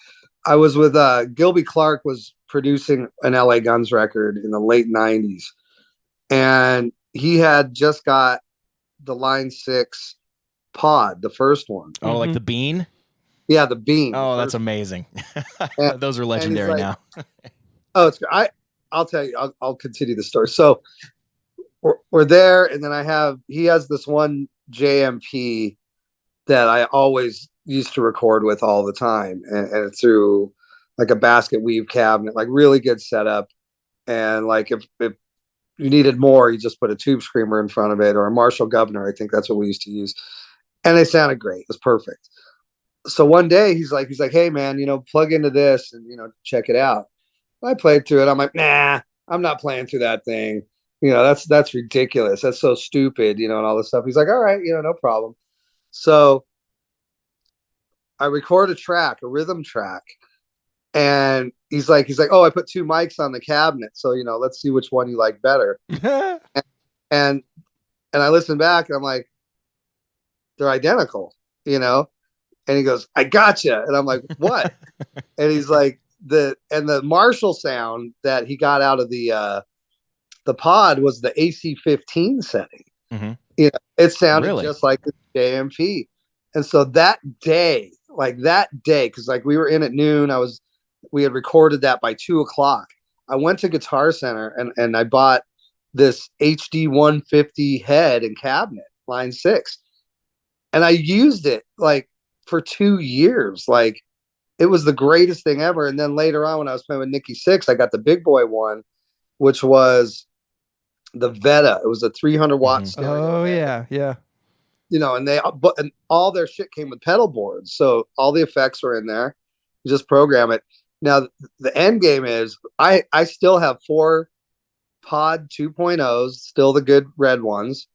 I was with Gilby Clarke was producing an LA Guns record in the late 90s, and he had just got the Line 6 pod, the first one. Oh, like the Bean? Yeah, the Bean. Oh, that's amazing. Those are legendary now. Oh, it's I'll tell you. I'll continue the story. So we're there, and then he has this one JMP that I always used to record with all the time, and through a basket weave cabinet, really good setup. And like if you needed more, you just put a tube screamer in front of it, or a Marshall Governor. I think that's what we used to use. And they sounded great. It was perfect. So one day he's like, hey man, plug into this and, check it out. I played through it. I'm like, nah, I'm not playing through that thing. That's ridiculous. That's so stupid, and all this stuff. He's like, all right, no problem. So I record a rhythm track, and he's like, oh, I put 2 mics on the cabinet. So, let's see which one you like better. and I listen back and I'm like, they're identical, And he goes, I gotcha. And I'm like, what? And he's like, the Marshall sound that he got out of the pod was the AC-15 setting. Mm-hmm. It sounded really? just like the JMP. And so that day, because like we were in at noon, we had recorded that by 2:00. I went to Guitar Center and I bought this HD 150 head and cabinet, line 6. And I used it like for 2 years. Like it was the greatest thing ever. And then later on, when I was playing with Nikki Sixx, I got the big boy one, which was the Veta. It was a 300 watt stereo. Oh yeah. And all their shit came with pedal boards, so all the effects were in there. You just program it. Now the end game is I still have 4 Pod 2.0s, still the good red ones,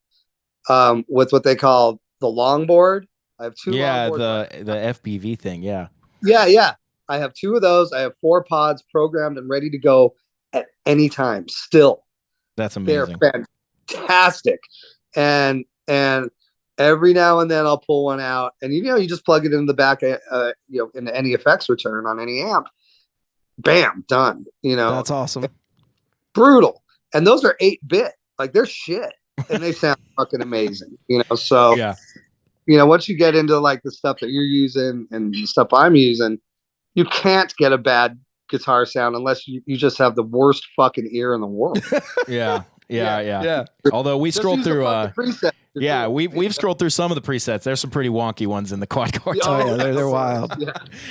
with what they call the longboard. I have 2. Yeah, the FPV thing. Yeah. I have 2 of those. I have 4 pods programmed and ready to go at any time. Still, that's amazing. They're fantastic, and every now and then I'll pull one out, and you just plug it into the back, into any effects return on any amp. Bam, done. That's awesome. Brutal, and those are 8-bit. Like they're shit, and they sound fucking amazing. So yeah. Once you get into like the stuff that you're using and the stuff I'm using, you can't get a bad guitar sound unless you just have the worst fucking ear in the world. Yeah. Although we scrolled through, we've scrolled through some of the presets. There's some pretty wonky ones in the quad core. They're wild. Yeah.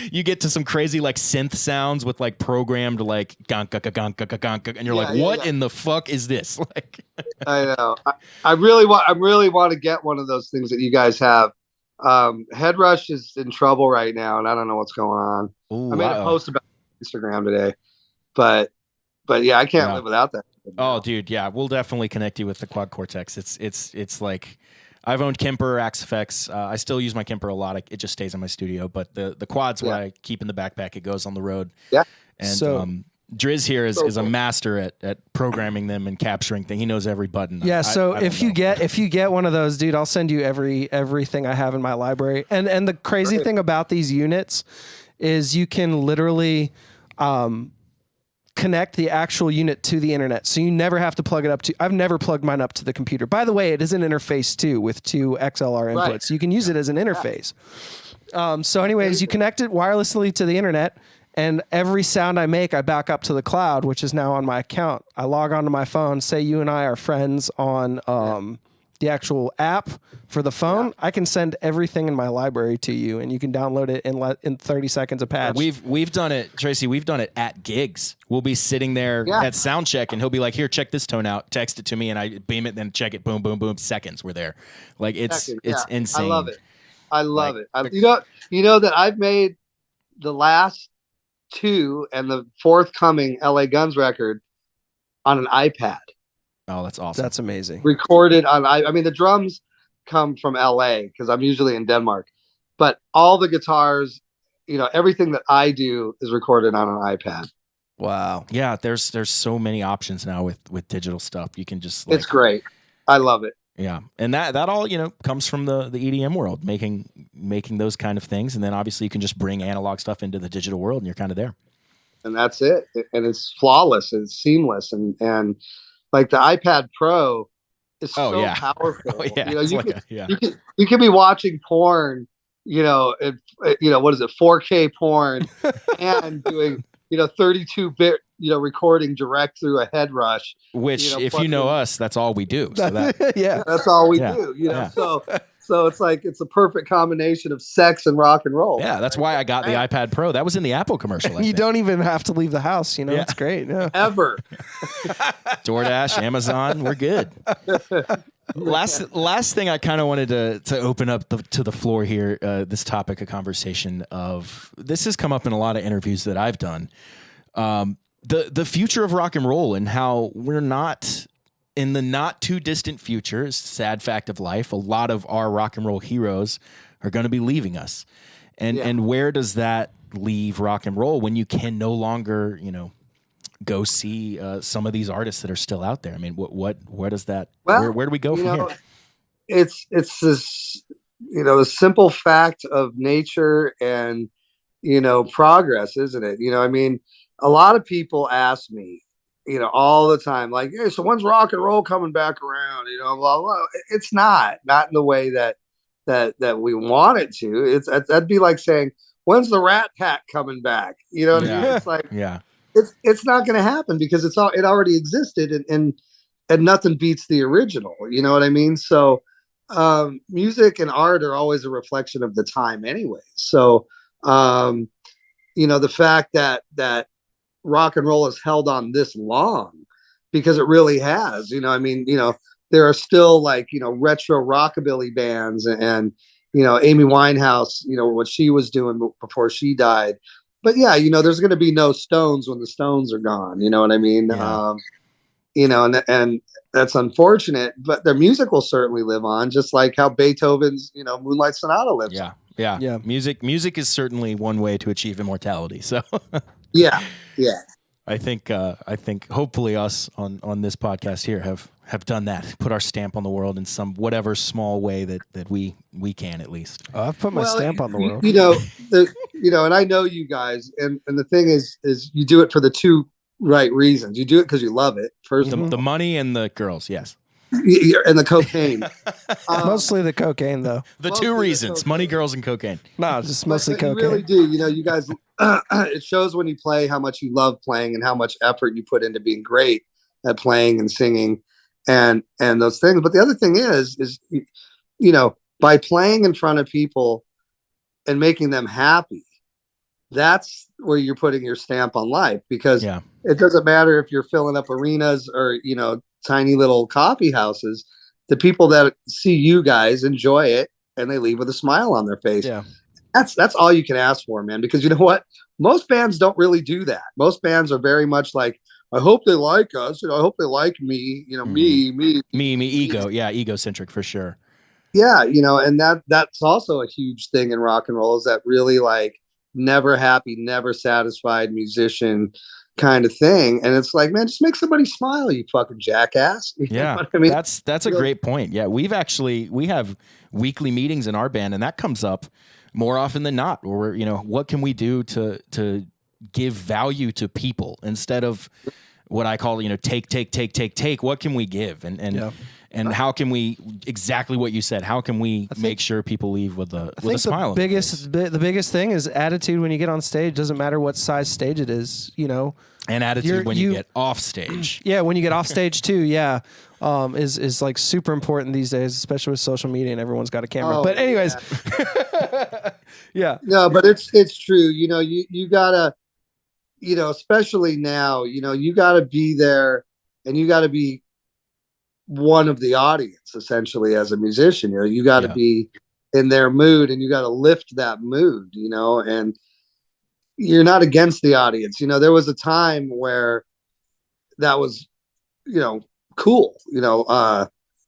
You get to some crazy like synth sounds with like programmed like gonk, and you're like, what in the fuck is this? Like, I know. I really want to get one of those things that you guys have. Headrush is in trouble right now, and I don't know what's going on. Ooh, I made a post about Instagram today, but yeah, I can't live without that. Oh, dude, yeah, we'll definitely connect you with the Quad Cortex. It's like I've owned Kemper, Axe Effects. I still use my Kemper a lot. It just stays in my studio, but the Quad's what I keep in the backpack. It goes on the road. Yeah. And so, Driz here is a master at programming them and capturing things. He knows every button. Yeah. If you get one of those, dude, I'll send you everything I have in my library. And the crazy thing about these units is you can literally connect the actual unit to the internet. So you never have to plug it up to, I've never plugged mine up to the computer. By the way, it is an interface too with 2 XLR inputs. Right. You can use it as an interface. So anyways, you connect it wirelessly to the internet, and every sound I make, I back up to the cloud, which is now on my account. I log onto my phone, say you and I are friends on the actual app for the phone. I can send everything in my library to you, and you can download it in 30 seconds a patch. We've done it, Tracii. We've done it at gigs. We'll be sitting there at sound check, and he'll be like, "Here, check this tone out." Text it to me, and I beam it, then check it. Boom, boom, boom. Seconds, we're there. Like it's insane. I love it. I love it. You know that I've made the last 2 and the forthcoming LA Guns record on an iPad. Oh, that's awesome. That's amazing. Recorded on, I mean, the drums come from LA because I'm usually in Denmark, but all the guitars, everything that I do is recorded on an iPad. Wow. Yeah, there's so many options now with digital stuff. You can just it's great. I love it. Yeah, and that all comes from the EDM world, making those kind of things, and then obviously you can just bring analog stuff into the digital world, and you're kind of there. And that's it. And it's flawless and it's seamless, and like the iPad Pro is so powerful. Oh, yeah. You can be watching porn, what is it, 4K porn, and doing 32-bit recording direct through a head rush. Which, if you know us, that's all we do. So that's all we do. So it's like it's a perfect combination of sex and rock and roll. Yeah, that's why I got the iPad Pro. That was in the Apple commercial. You don't even have to leave the house. It's great. Yeah. Ever. DoorDash, Amazon, we're good. Last thing I kind of wanted to open up to the floor here, this topic of conversation of, this has come up in a lot of interviews that I've done, the future of rock and roll and how we're not, in the not too distant future, sad fact of life, a lot of our rock and roll heroes are going to be leaving us. And where does that leave rock and roll when you can no longer, go see some of these artists that are still out there? I mean, where does that, where do we go from here? It's this, the simple fact of nature and, progress, isn't it? I mean, a lot of people ask me, all the time, like, hey, so when's rock and roll coming back around? Blah, blah. It's not in the way that we want it to. That'd be like saying, when's the Rat Pack coming back? You know what I mean? It's like, it's not going to happen because it already existed and nothing beats the original. You know what I mean? So, music and art are always a reflection of the time anyway. So, the fact that rock and roll has held on this long, because it really has, there are still retro rockabilly bands and Amy Winehouse, what she was doing before she died. But there's going to be no Stones when the Stones are gone. You know what I mean? Yeah. And that's unfortunate, but their music will certainly live on, just like how Beethoven's, Moonlight Sonata lives on. Yeah. Music is certainly one way to achieve immortality. So yeah. I think hopefully us on this podcast here have done that, put our stamp on the world in some whatever small way that we can, at least. I've put my stamp on the world. And I know you guys, and the thing is you do it for the two right reasons. You do it because you love it. First, the money and the girls, yes. And the cocaine. Mostly the cocaine, though. The two reasons: money, girls, and cocaine. No, just mostly cocaine. You really do. You guys. It shows when you play how much you love playing and how much effort you put into being great at playing and singing, and those things. But the other thing is by playing in front of people and making them happy, that's where you're putting your stamp on life. Because it doesn't matter if you're filling up arenas or tiny little coffee houses. The people that see you guys enjoy it and they leave with a smile on their face. Yeah. That's all you can ask for, man, because you know what? Most bands don't really do that. Most bands are very much like, I hope they like us. I hope they like me, me, ego. Yeah. Egocentric for sure. Yeah. And that's also a huge thing in rock and roll, is that really never happy, never satisfied musician kind of thing. And it's like, man, just make somebody smile, you fucking jackass. You know what I mean? That's a great point. Yeah. We have weekly meetings in our band, and that comes up more often than not, where we're, what can we do to give value to people instead of what I call, take, what can we give? And how can we, exactly what you said, how can we make sure people leave with a smile? The biggest thing is attitude when you get on stage. Doesn't matter what size stage it is, And attitude when you get off stage. Yeah, when you get off stage too, is like super important these days, especially with social media and everyone's got a camera. But anyways, yeah. No, but it's true. You gotta, especially now, you gotta be there and you gotta be one of the audience, essentially, as a musician. You got to be in their mood and you got to lift that mood, and you're not against the audience. There was a time where that was, cool.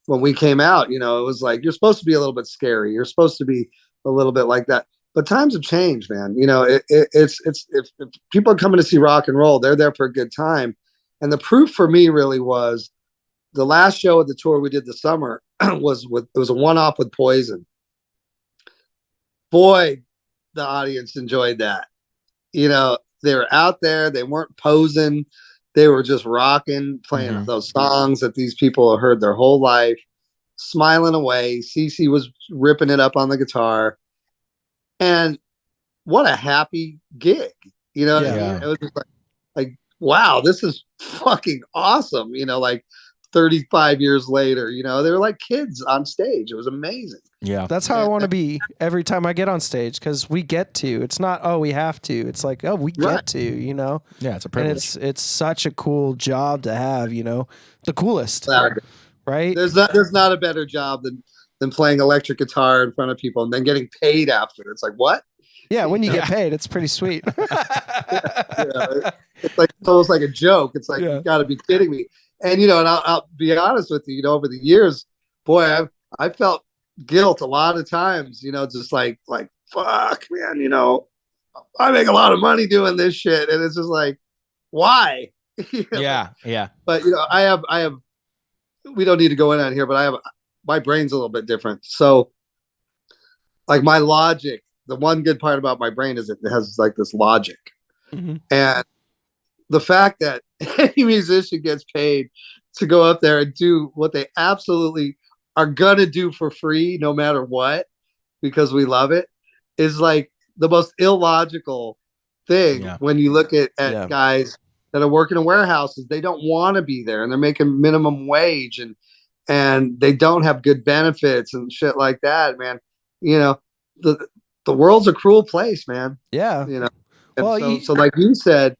When we came out, it was like, you're supposed to be a little bit scary. You're supposed to be a little bit like that. But times have changed, man. It's if people are coming to see rock and roll, they're there for a good time. And the proof for me really was the last show of the tour we did this summer was a one-off with Poison. Boy, the audience enjoyed that. They were out there, they weren't posing, they were just rocking, playing those songs that these people have heard their whole life, smiling away. Cece was ripping it up on the guitar, and what a happy gig. What I mean? It was just like wow, this is fucking awesome. Like 35 years later, they were like kids on stage. It was amazing. Yeah. That's how I want to be every time I get on stage, because we get to. It's not, oh, we have to. It's like, oh, we Right. get to, Yeah, it's a And privilege. it's such a cool job to have, the coolest, right? There's not a better job than playing electric guitar in front of people and then getting paid after. It's like, what? Yeah, when you get paid, it's pretty sweet. It's like it's almost like a joke. It's like, Yeah. you got to be kidding me. And and I'll be honest with you. Over the years, boy, I felt guilt a lot of times. Just like fuck, man. I make a lot of money doing this shit, and it's just like, why? Yeah. But I have. We don't need to go in on here, but my brain's a little bit different. So, like my logic, the one good part about my brain is it has like this logic, and the fact that any musician gets paid to go up there and do what they absolutely are gonna do for free, no matter what, because we love it, is like the most illogical thing. When you look at guys that are working in warehouses, they don't want to be there, and they're making minimum wage, and they don't have good benefits and shit like that, man. The world's a cruel place, man. Yeah. And Well, so like you said,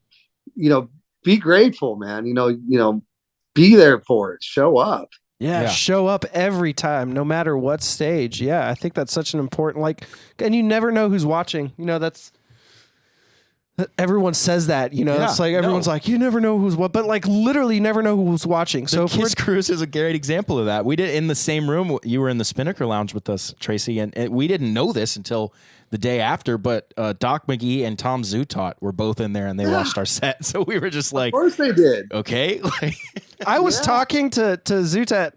be grateful, man. Be there for it. Show up. Yeah, show up every time, no matter what stage. Yeah, I think that's such an important, and you never know who's watching. Everyone says that, it's like everyone's like, you never know who's what, but literally you never know who's watching. So Kiss Cruise is a great example of that. We did in the same room. You were in the Spinnaker Lounge with us, Tracii, and we didn't know this until the day after, but Doc McGee and Tom Zutot were both in there and they watched our set. So we were just like, of course they did. Okay. I was talking to Zutat,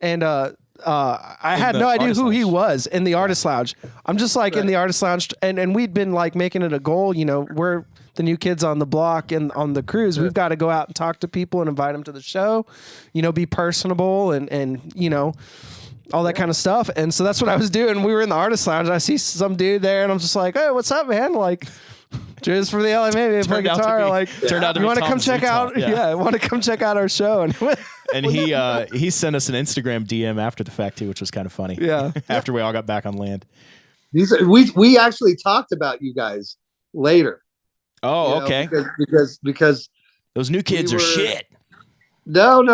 and I had no idea who he was in the artist lounge. I'm just in the artist lounge, and we'd been making it a goal. We're the new kids on the block and on the cruise. We've got to go out and talk to people and invite them to the show. Be personable and all that kind of stuff. And so that's what I was doing. We were in the artist lounge. And I see some dude there, and I'm just like, hey, what's up, man? Driz for the LA Maybe, play guitar. Turned out to you be want to Tom come check Zutot. out? Yeah, I want to come check out our show. And he sent us an Instagram DM after the fact too, which was kind of funny. Yeah. After we all got back on land. We actually talked about you guys later. Oh, okay. Because those new kids are shit. No.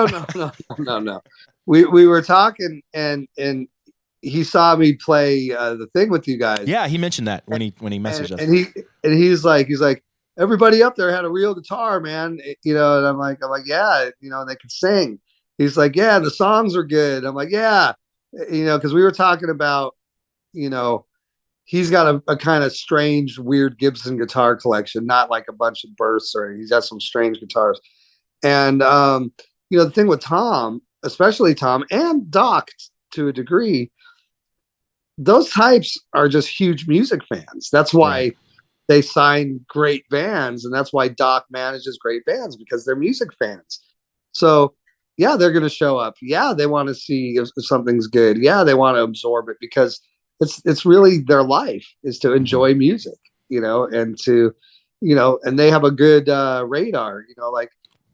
We were talking, and he saw me play the thing with you guys. Yeah, he mentioned that when he messaged us. And he's like, everybody up there had a real guitar, man. And I'm like, yeah, they could sing. He's like, yeah, the songs are good. I'm like, yeah, because we were talking about, he's got a kind of strange, weird Gibson guitar collection, not like a bunch of bursts, or he's got some strange guitars. And the thing with Tom, especially Tom and Doc to a degree, those types are just huge music fans. That's why they sign great bands, and that's why Doc manages great bands, because they're music fans. So yeah, they're going to show up. Yeah, they want to see if something's good. Yeah, they want to absorb it, because it's really their life is to enjoy music, and to, and they have a good radar.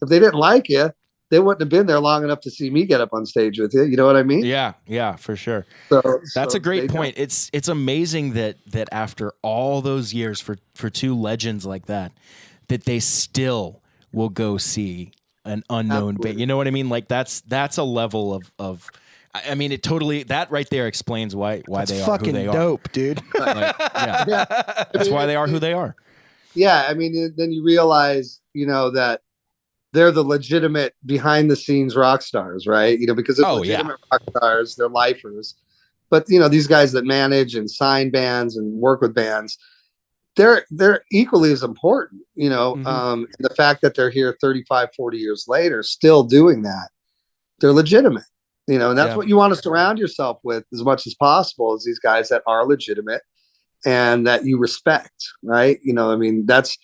If they didn't like you, they wouldn't have been there long enough to see me get up on stage with you. You know what I mean? Yeah, for sure. That's a great point. It's amazing that after all those years for two legends like that they still will go see an unknown band. You know what I mean? That's a level of I mean, it totally, that right there explains why they are who they are. Dope, dude. That's why they are who they are. Yeah, I mean, then you realize, that they're the legitimate behind the scenes rock stars, right? Because they're legitimate rock stars, they're lifers. But these guys that manage and sign bands and work with bands, they're equally as important. The fact that they're here 35, 40 years later, still doing that, they're legitimate. And that's what you want to surround yourself with as much as possible, is these guys that are legitimate and that you respect, right? That's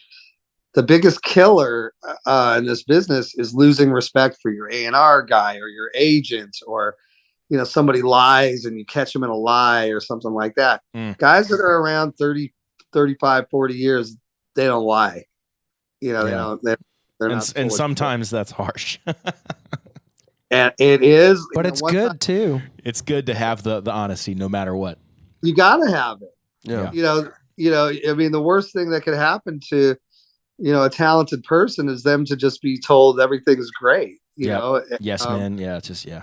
the biggest killer in this business, is losing respect for your A&R guy or your agent, or, somebody lies and you catch them in a lie or something like that. Guys that are around 30, 35, 40 years, they don't lie. They don't. They're not. And sometimes that's harsh. And it is, but it's good too. It's good to have the honesty, no matter what. You gotta have it. Yeah. I mean, the worst thing that could happen to, a talented person is them to just be told everything's great. You know? Yes, man. Yeah. It's just, Yeah.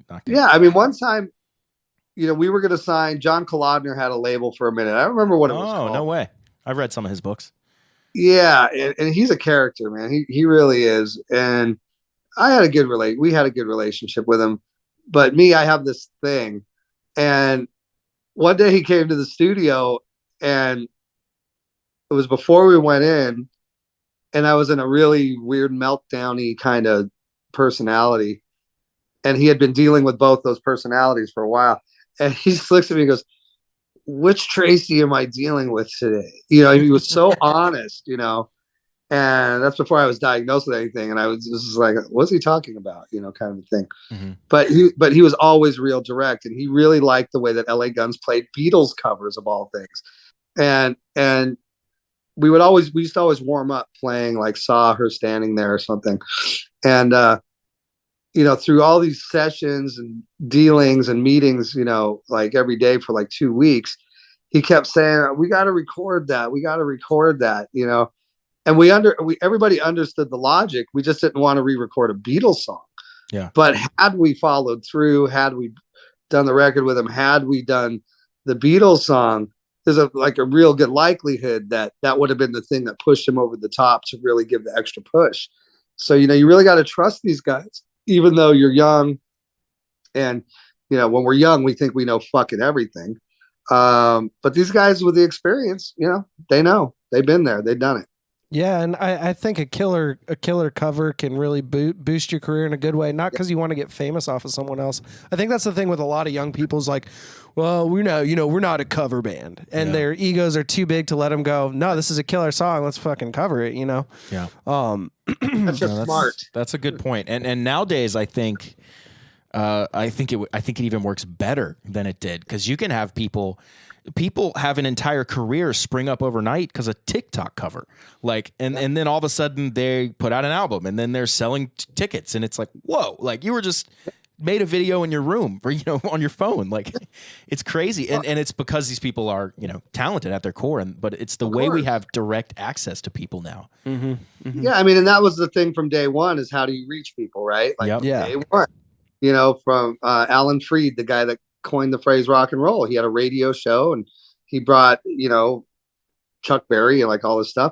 I mean, one time, we were going to sign. John Kolodner had a label for a minute. I don't remember what it was called. Oh, no way. I've read some of his books. Yeah. And he's a character, man. He really is. And we had a good relationship with him. But me, I have this thing. And one day he came to the studio, and it was before we went in, and I was in a really weird meltdown-y kind of personality. And he had been dealing with both those personalities for a while. And he just looks at me and goes, "Which Tracii am I dealing with today?" He was so honest, and that's before I was diagnosed with anything. And I was just like, what's he talking about? Kind of a thing. Mm-hmm. But he was always real direct, and he really liked the way that LA Guns played Beatles covers of all things. And we used to always warm up playing like Saw Her Standing There or something. And, through all these sessions and dealings and meetings, like every day for like 2 weeks, he kept saying, "We got to record that. We got to record that," and everybody understood the logic. We just didn't want to re-record a Beatles song. Yeah. But had we followed through, had we done the record with him, had we done the Beatles song, there's a real good likelihood that would have been the thing that pushed him over the top to really give the extra push. So, you really got to trust these guys, even though you're young. And, when we're young, we think we know fucking everything. But these guys with the experience, they know. They've been there. They've done it. Yeah, and I think a killer cover can really boost your career in a good way. Not because you want to get famous off of someone else. I think that's the thing with a lot of young people is like, well, we're not a cover band, and their egos are too big to let them go. No, this is a killer song. Let's fucking cover it. Yeah. That's just smart. That's a good point. And nowadays, I think it even works better than it did, because you can have people have an entire career spring up overnight because of TikTok cover. And then all of a sudden they put out an album, and then they're selling tickets, and it's like, whoa, like you were just made a video in your room or, on your phone. Like it's crazy. And it's because these people are, talented at their core, but it's the way we have direct access to people now. Mm-hmm. Mm-hmm. Yeah. I mean, and that was the thing from day one, is how do you reach people, right? Day one, from Alan Freed, the guy that coined the phrase rock and roll. He had a radio show, and he brought, Chuck Berry and like all this stuff,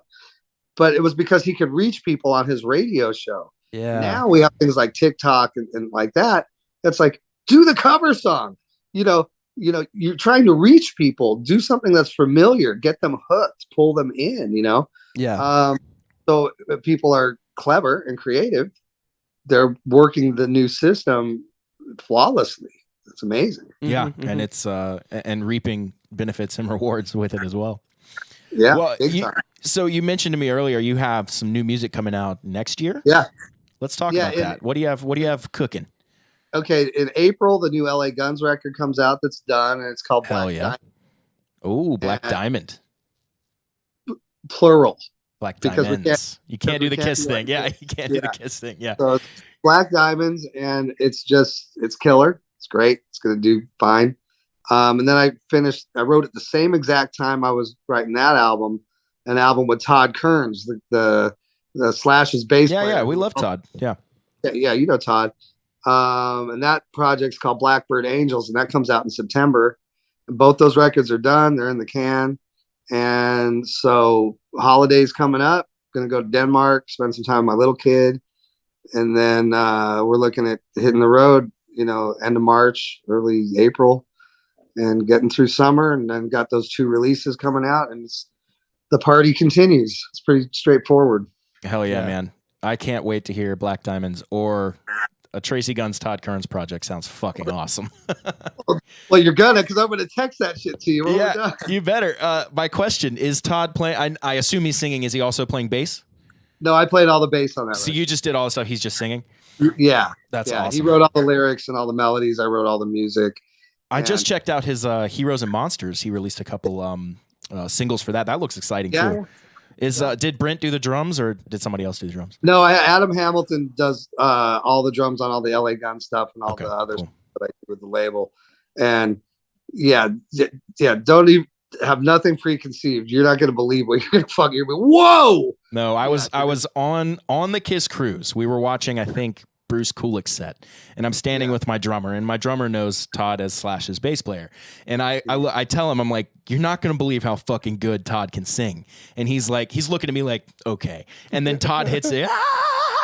but it was because he could reach people on his radio show. Yeah. Now we have things like TikTok and like that. It's like, do the cover song, you're trying to reach people, do something that's familiar, get them hooked, pull them in, Yeah. So if people are clever and creative, they're working the new system flawlessly. It's amazing. Yeah. Mm-hmm. And it's and reaping benefits and rewards with it as well. Yeah. Well, so you mentioned to me earlier you have some new music coming out next year. Yeah. Let's talk about that. What do you have cooking? Okay, in April, the new LA Guns record comes out that's done, and it's called Black Diamond. Oh, Black Diamond. Plural. Black Diamonds. You can't do the Kiss thing. Yeah, you can't do the Kiss thing. Yeah. So it's Black Diamonds, and it's killer. It's great. It's going to do fine. And then I wrote at the same exact time I was writing that album, an album with Todd Kearns, the Slash's bass player. Yeah, we love Todd. Yeah. Yeah, Todd. And that project's called Blackbird Angels, and that comes out in September. And both those records are done. They're in the can. And so holidays coming up, going to go to Denmark, spend some time with my little kid. And then we're looking at hitting the road, end of March, early April, and getting through summer. And then got those 2 releases coming out, and the party continues. It's pretty straightforward. Hell yeah, man. I can't wait to hear Black Diamonds or a Tracii Guns Todd Kearns project. Sounds fucking awesome. Well, you're gonna, because I'm gonna text that shit to you. Yeah, you better. My question is, Todd playing? I assume he's singing. Is he also playing bass? No, I played all the bass on that. So you just did all the stuff. He's just singing. Yeah, that's awesome. He wrote all the lyrics and all the melodies. I wrote all the music. I just checked out his Heroes and Monsters. He released a couple singles for that. That looks exciting too. Did Brent do the drums or did somebody else do the drums? No, Adam Hamilton does all the drums on all the LA Gun stuff and all the other stuff that I do with the label. And yeah, don't even have nothing preconceived. You're not going to believe what you're going to fucking hear. Whoa! No, I was on the Kiss cruise. We were watching, I think, Bruce Kulick's set, and I'm standing with my drummer, and my drummer knows Todd as Slash's bass player, and I tell him, I'm like, you're not gonna believe how fucking good Todd can sing, and he's looking at me like, okay, and then Todd hits a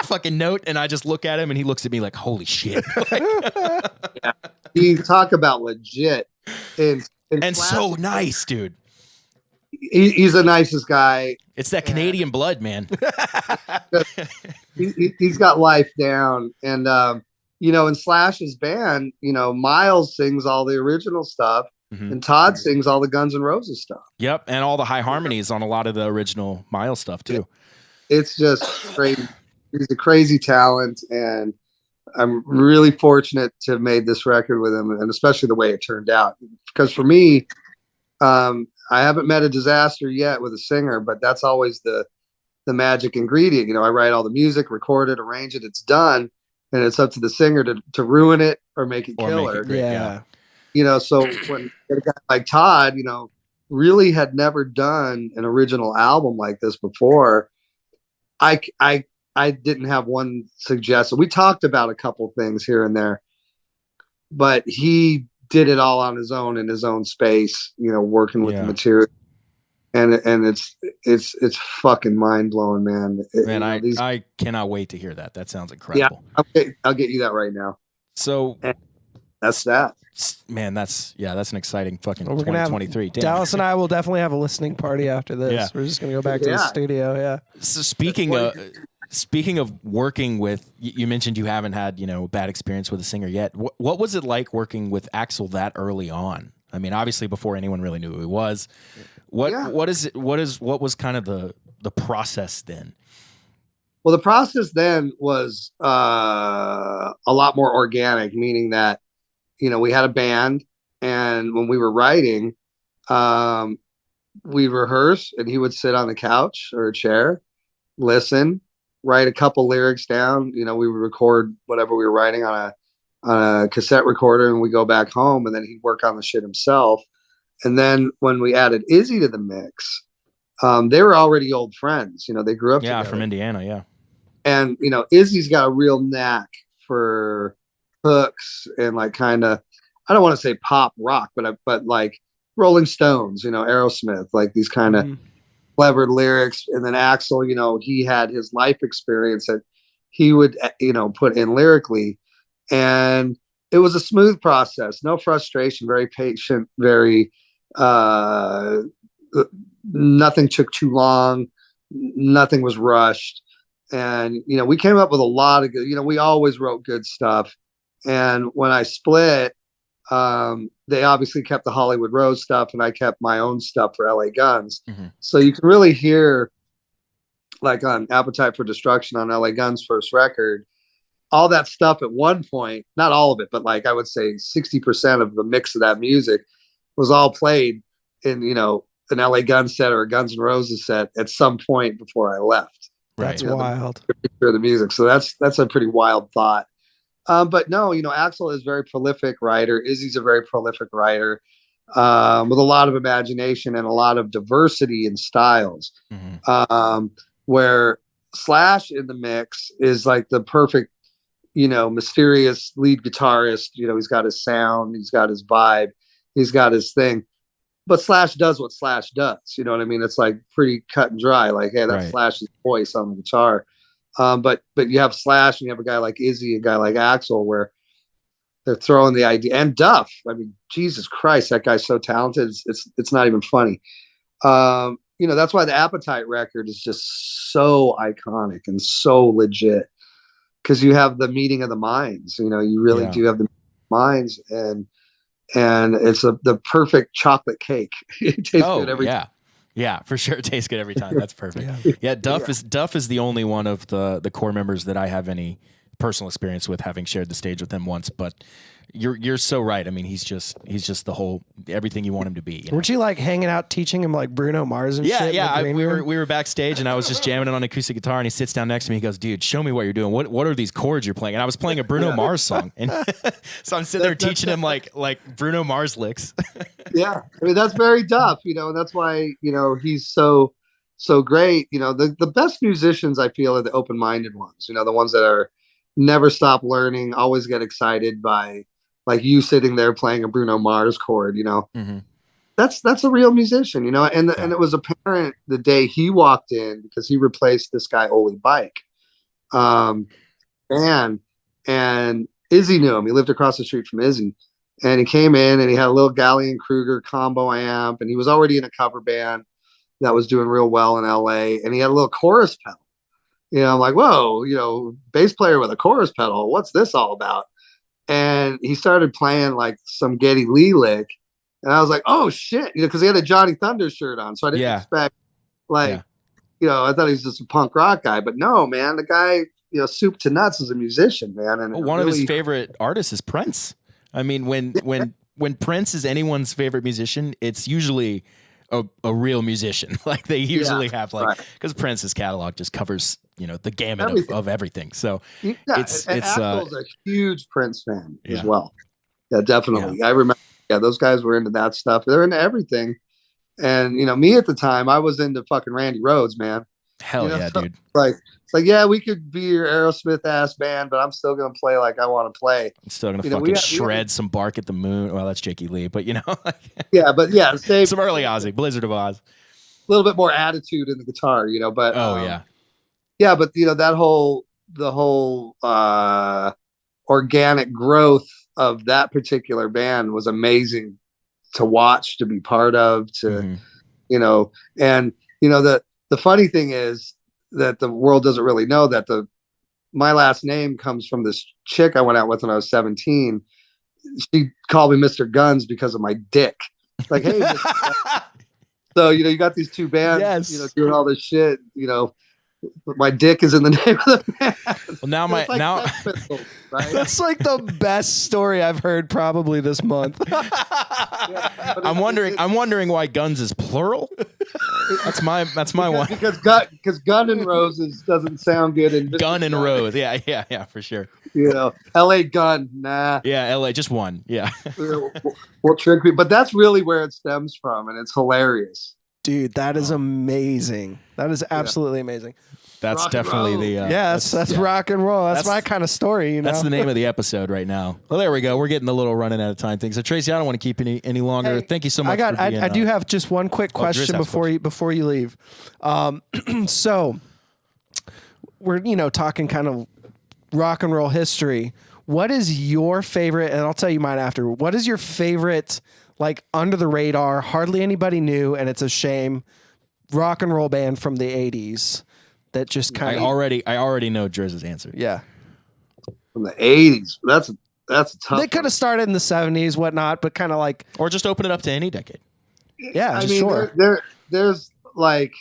fucking note, and I just look at him, and he looks at me like, holy shit. Yeah. You talk about legit and so nice, dude. He's the nicest guy. It's that Canadian blood, man. He's got life down. And, in Slash's band, Miles sings all the original stuff and Todd sings all the Guns N' Roses stuff. Yep. And all the high harmonies on a lot of the original Miles stuff, too. It's just crazy. He's a crazy talent. And I'm really fortunate to have made this record with him, and especially the way it turned out. Because for me, I haven't met a disaster yet with a singer, but that's always the magic ingredient. I write all the music, record it, arrange it, it's done, and it's up to the singer to ruin it or make it killer. So when a guy like Todd, really had never done an original album like this before, I didn't have one suggestion. We talked about a couple things here and there, but he did it all on his own in his own space, working with the material, and it's fucking mind blowing, man. I cannot wait to hear that. That sounds incredible. Yeah, I'll get you that right now. So that's that, man. That's an exciting fucking 2023. Dallas and I will definitely have a listening party after this. Yeah. We're just gonna go back to the studio. Yeah. So speaking of working with, you mentioned you haven't had, bad experience with a singer yet. What was it like working with Axl that early on? I mean, obviously before anyone really knew who he was. What was kind of the process then? Well, the process then was a lot more organic, meaning that, we had a band, and when we were writing, we rehearsed, and he would sit on the couch or a chair, listen, write a couple lyrics down. We would record whatever we were writing on a cassette recorder, and we go back home, and then he'd work on the shit himself. And then when we added Izzy to the mix, they were already old friends. They grew up together. From Indiana. Yeah. And, Izzy's got a real knack for hooks and kind of, I don't want to say pop rock, but like Rolling Stones, Aerosmith, like these kind of clever lyrics. And then Axl, he had his life experience that he would, put in lyrically. And it was a smooth process, no frustration, very patient, very, nothing took too long. Nothing was rushed. And, we came up with a lot of good, we always wrote good stuff. And when I split, they obviously kept the Hollywood Road stuff, and I kept my own stuff for LA Guns. So you can really hear, like on Appetite for Destruction on LA Guns' first record, all that stuff at one point, not all of it, but I would say 60% of the mix of that music was all played in, an LA Guns set or a Guns N' Roses set at some point before I left. That's wild. The music. So that's a pretty wild thought. But no, Axl is a very prolific writer. Izzy's a very prolific writer, with a lot of imagination and a lot of diversity in styles. Where Slash in the mix is like the perfect, mysterious lead guitarist. He's got his sound, he's got his vibe, he's got his thing. But Slash does what Slash does. You know what I mean? It's like pretty cut and dry. Like, hey, that's Slash's voice on the guitar. But you have Slash, and you have a guy like Izzy, a guy like Axl, where they're throwing the idea, and Duff. I mean, Jesus Christ, that guy's so talented. It's not even funny. That's why the Appetite record is just so iconic and so legit, because you have the meeting of the minds. You really do have the minds, and it's the perfect chocolate cake. It tastes good every time. Yeah, for sure. It tastes good every time. That's perfect. Yeah, Duff is the only one of the core members that I have any personal experience with having shared the stage with him once, but you're so right. I mean, he's just the whole everything you want him to be. You know? Weren't you like hanging out teaching him like Bruno Mars and shit? Yeah. We were backstage, and I was just jamming it on acoustic guitar, and he sits down next to me. He goes, "Dude, show me what you're doing. What are these chords you're playing?" And I was playing a Bruno Mars song, and so I'm sitting there teaching him like Bruno Mars licks. Yeah, I mean that's very tough, and that's why he's so great. The best musicians I feel are the open-minded ones. The ones that are never stop learning, always get excited by like you sitting there playing a Bruno Mars chord. Mm-hmm. That's a real musician. And it was apparent the day he walked in because he replaced this guy Oli Bike, and Izzy knew him. He lived across the street from Izzy. And he came in and he had a little Gallion Kruger combo amp, and he was already in a cover band that was doing real well in LA. And he had a little chorus pedal. I'm like, whoa, bass player with a chorus pedal. What's this all about? And he started playing like some Geddy Lee lick. And I was like, oh shit, because he had a Johnny Thunder shirt on. So I didn't expect I thought he was just a punk rock guy. But no, man, the guy, soup to nuts is a musician, man. And one of his favorite artists is Prince. I mean, when Prince is anyone's favorite musician, it's usually a real musician. Like they usually have because Prince's catalog just covers the gamut of everything. So it's Axl's a huge Prince fan as well. Yeah, definitely. Yeah. I remember. Yeah, those guys were into that stuff. They're into everything. And me at the time, I was into fucking Randy Rhoads, man. Hell yeah, dude. It's like, yeah, we could be your Aerosmith ass band, but I'm still gonna play like I want to play. I'm still gonna fucking shred some Bark at the Moon. Well, that's Jakey Lee, but same, some early Ozzy, Blizzard of Oz. A little bit more attitude in the guitar, but but the whole organic growth of that particular band was amazing to watch, to be part of, and the funny thing is that the world doesn't really know that my last name comes from this chick I went out with when I was 17. She called me Mr. Guns because of my dick. Like, hey, so you got these two bands, doing all this shit, but my dick is in the name of the band. Well, Pistols, right? That's like the best story I've heard probably this month. I'm wondering why Guns is plural. That's my one. Because Gun and Roses doesn't sound good in Gun and Rose. Yeah, for sure. LA Gun, nah. Yeah, LA, just one. Yeah. We'll trick me, but that's really where it stems from, and it's hilarious. Dude, that is amazing. That is absolutely amazing. That's definitely the that's rock and roll. That's my kind of story. That's the name of the episode right now. Well, there we go. We're getting a little running out of time thing. So Tracii, I don't want to keep any longer. Hey, thank you so much. I do have just one quick question before you leave. So we're talking kind of rock and roll history. What is your favorite? And I'll tell you mine after. What is your favorite? Like under the radar, hardly anybody knew, and it's a shame. Rock and roll band from the 80s that just kind of. I already know Drizzle's answer. Yeah. From the 80s. That's a tough. They could have started in the 70s, whatnot, but kind of like. Or just open it up to any decade. Yeah, sure. There's like,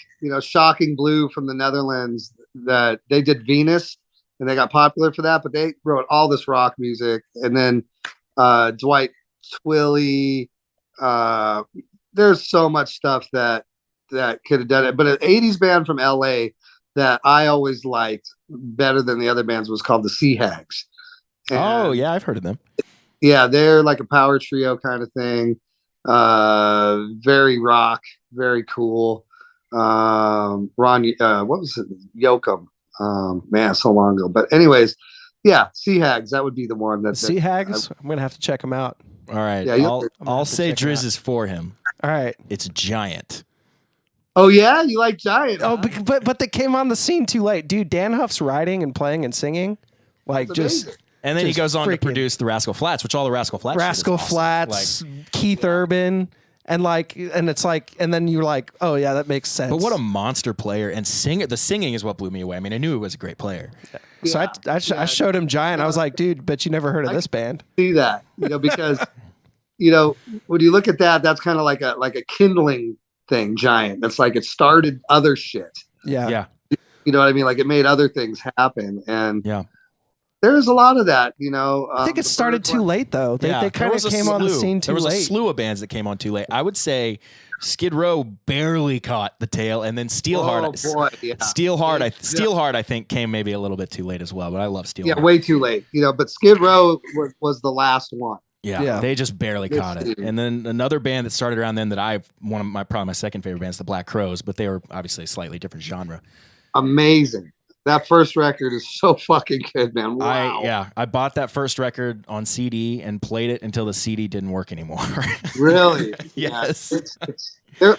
Shocking Blue from the Netherlands that they did Venus and they got popular for that, but they wrote all this rock music. And then Dwight Twilly. There's so much stuff that could have done it, but an 80s band from LA that I always liked better than the other bands was called the Sea Hags. Oh yeah, I've heard of them. Yeah, they're like a power trio kind of thing. Very rock, very cool. Ron, what was it? Yoakum. Man, so long ago. But anyways, yeah, Sea Hags. That would be the one. Sea Hags. I'm gonna have to check them out. All right. Yeah, I'll say Driz is for him. All right. It's Giant. Oh yeah, you like Giant? Oh, but they came on the scene too late, dude. Dan Huff's writing and playing and singing, like just. And then he goes on to produce the Rascal Flatts, which all the Rascal Flatts. Rascal Flatts, like, Keith Urban, and it's like, and then you're like, oh yeah, that makes sense. But what a monster player and singer! The singing is what blew me away. I mean, I knew he was a great player. Yeah. So I showed him Giant. I was like, dude, but you never heard of this band. See that, because when you look at that, that's kind of like a kindling thing. Giant. That's like it started other shit. Yeah. Yeah. You know what I mean? Like it made other things happen, and yeah. there's a lot of that, I think it started too late though. They kind of came on the scene too late. There was a slew of bands that came on too late. I would say Skid Row barely caught the tail, and then Steelheart. Steelheart, I think, came maybe a little bit too late as well. But I love Steelheart. Yeah, way too late. But Skid Row was the last one. Yeah, they just barely caught it. And then another band that started around then that probably my second favorite band is the Black Crowes, but they were obviously a slightly different genre. Amazing. That first record is so fucking good, man. Wow. I bought that first record on CD and played it until the CD didn't work anymore. Really? Yes.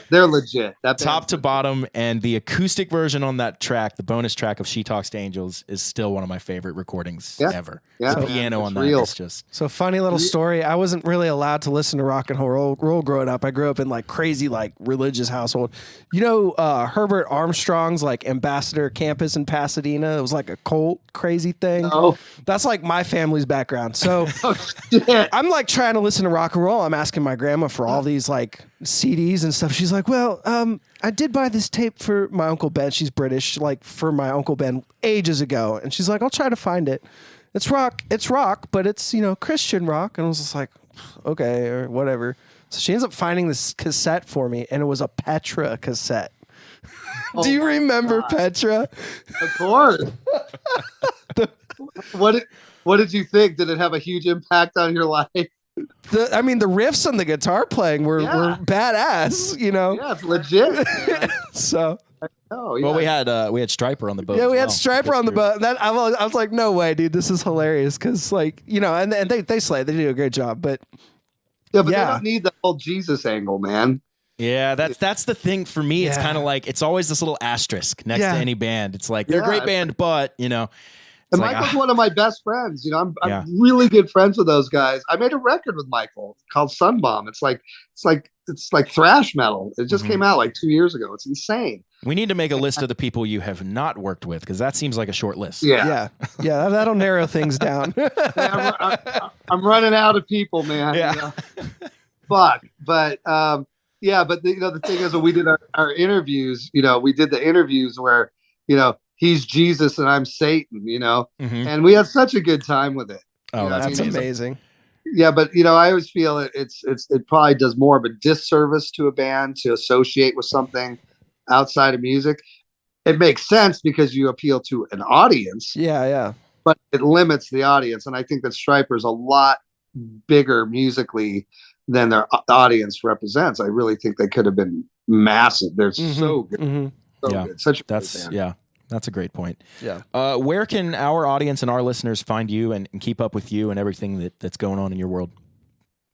They're legit. That top to bottom, and the acoustic version on that track, the bonus track of She Talks to Angels, is still one of my favorite recordings ever. Yeah, the piano on that is just so funny. Little story. I wasn't really allowed to listen to rock and roll growing up. I grew up in like crazy like religious household. Herbert Armstrong's like Ambassador campus in Pasadena. It was like a cult crazy thing. Oh, that's like my family's background. So I'm like trying to listen to rock and roll. I'm asking my grandma for all these like CDs and stuff. She's like, well, I did buy this tape for my Uncle Ben. She's British, like for my Uncle Ben ages ago. And she's like, I'll try to find it. It's rock, but it's, Christian rock. And I was just like, okay, or whatever. So she ends up finding this cassette for me, and it was a Petra cassette. Do you remember Petra? Of course. What did you think? Did it have a huge impact on your life? The riffs on the guitar playing were badass, Yeah, it's legit. So. Oh, yeah. Well, we had Stryper on the boat. Yeah, we had Stryper on the boat. I was like, no way, dude, this is hilarious because, like, and they slay. They do a great job, but they don't need the whole Jesus angle, man. Yeah, that's the thing for me. It's kind of like it's always this little asterisk next to any band. It's like they're a great band, but And Michael's one of my best friends. I'm really good friends with those guys. I made a record with Michael called Sunbomb. It's like thrash metal. It just came out like 2 years ago. It's insane. We need to make a list of the people you have not worked with, because that seems like a short list. Yeah. That'll narrow things down. I'm running out of people, man. Yeah. Fuck. But the thing is, when we did our interviews, we did the interviews where he's Jesus and I'm Satan, and we had such a good time with it. Oh, that's amazing. Yeah, but I always feel it probably does more of a disservice to a band to associate with something outside of music. It makes sense because you appeal to an audience. Yeah. But it limits the audience, and I think that Stryper's a lot bigger musically than their audience represents. I really think they could have been massive. They're so good. So good. Such a great band. That's a great point. Yeah. Where can our audience and our listeners find you and keep up with you and everything that's going on in your world?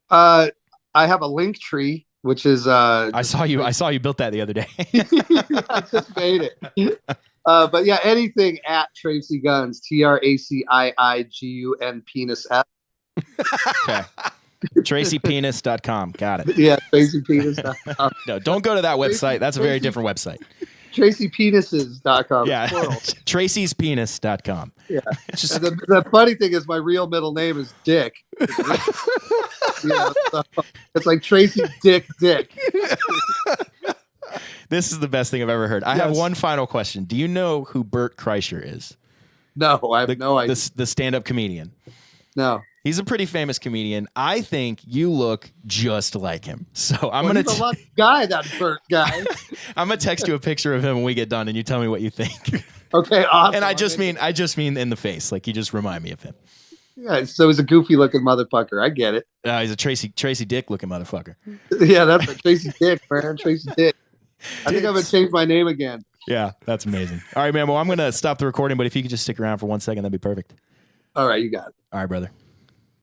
I have a link tree, which is I saw you built that the other day. I just made it. But yeah, anything at Tracii Guns, TRACIIGUN penis F. Okay. TraciePenis.com. Got it. Yeah, TraciePenis.com. No, don't go to that website. That's a very different website. TraciePenises.com. Yeah. Tracie'sPenis.com. Yeah. The funny thing is my real middle name is Dick. So it's like Tracy Dick. This is the best thing I've ever heard. I have one final question. Do you know who Bert Kreischer is? No, I have no idea. The stand-up comedian. No. He's a pretty famous comedian. I think you look just like him. So he's a lucky guy, that Bert guy. I'm gonna text you a picture of him when we get done, and you tell me what you think. Okay, awesome. And I just mean in the face. Like, you just remind me of him. Yeah, so he's a goofy looking motherfucker. I get it. He's a Tracy Dick looking motherfucker. Yeah, that's a Tracy Dick, man. Tracy Dick. I think I'm gonna change my name again. Yeah, that's amazing. All right, man. Well, I'm gonna stop the recording, but if you could just stick around for 1 second, that'd be perfect. All right, you got it. All right, brother.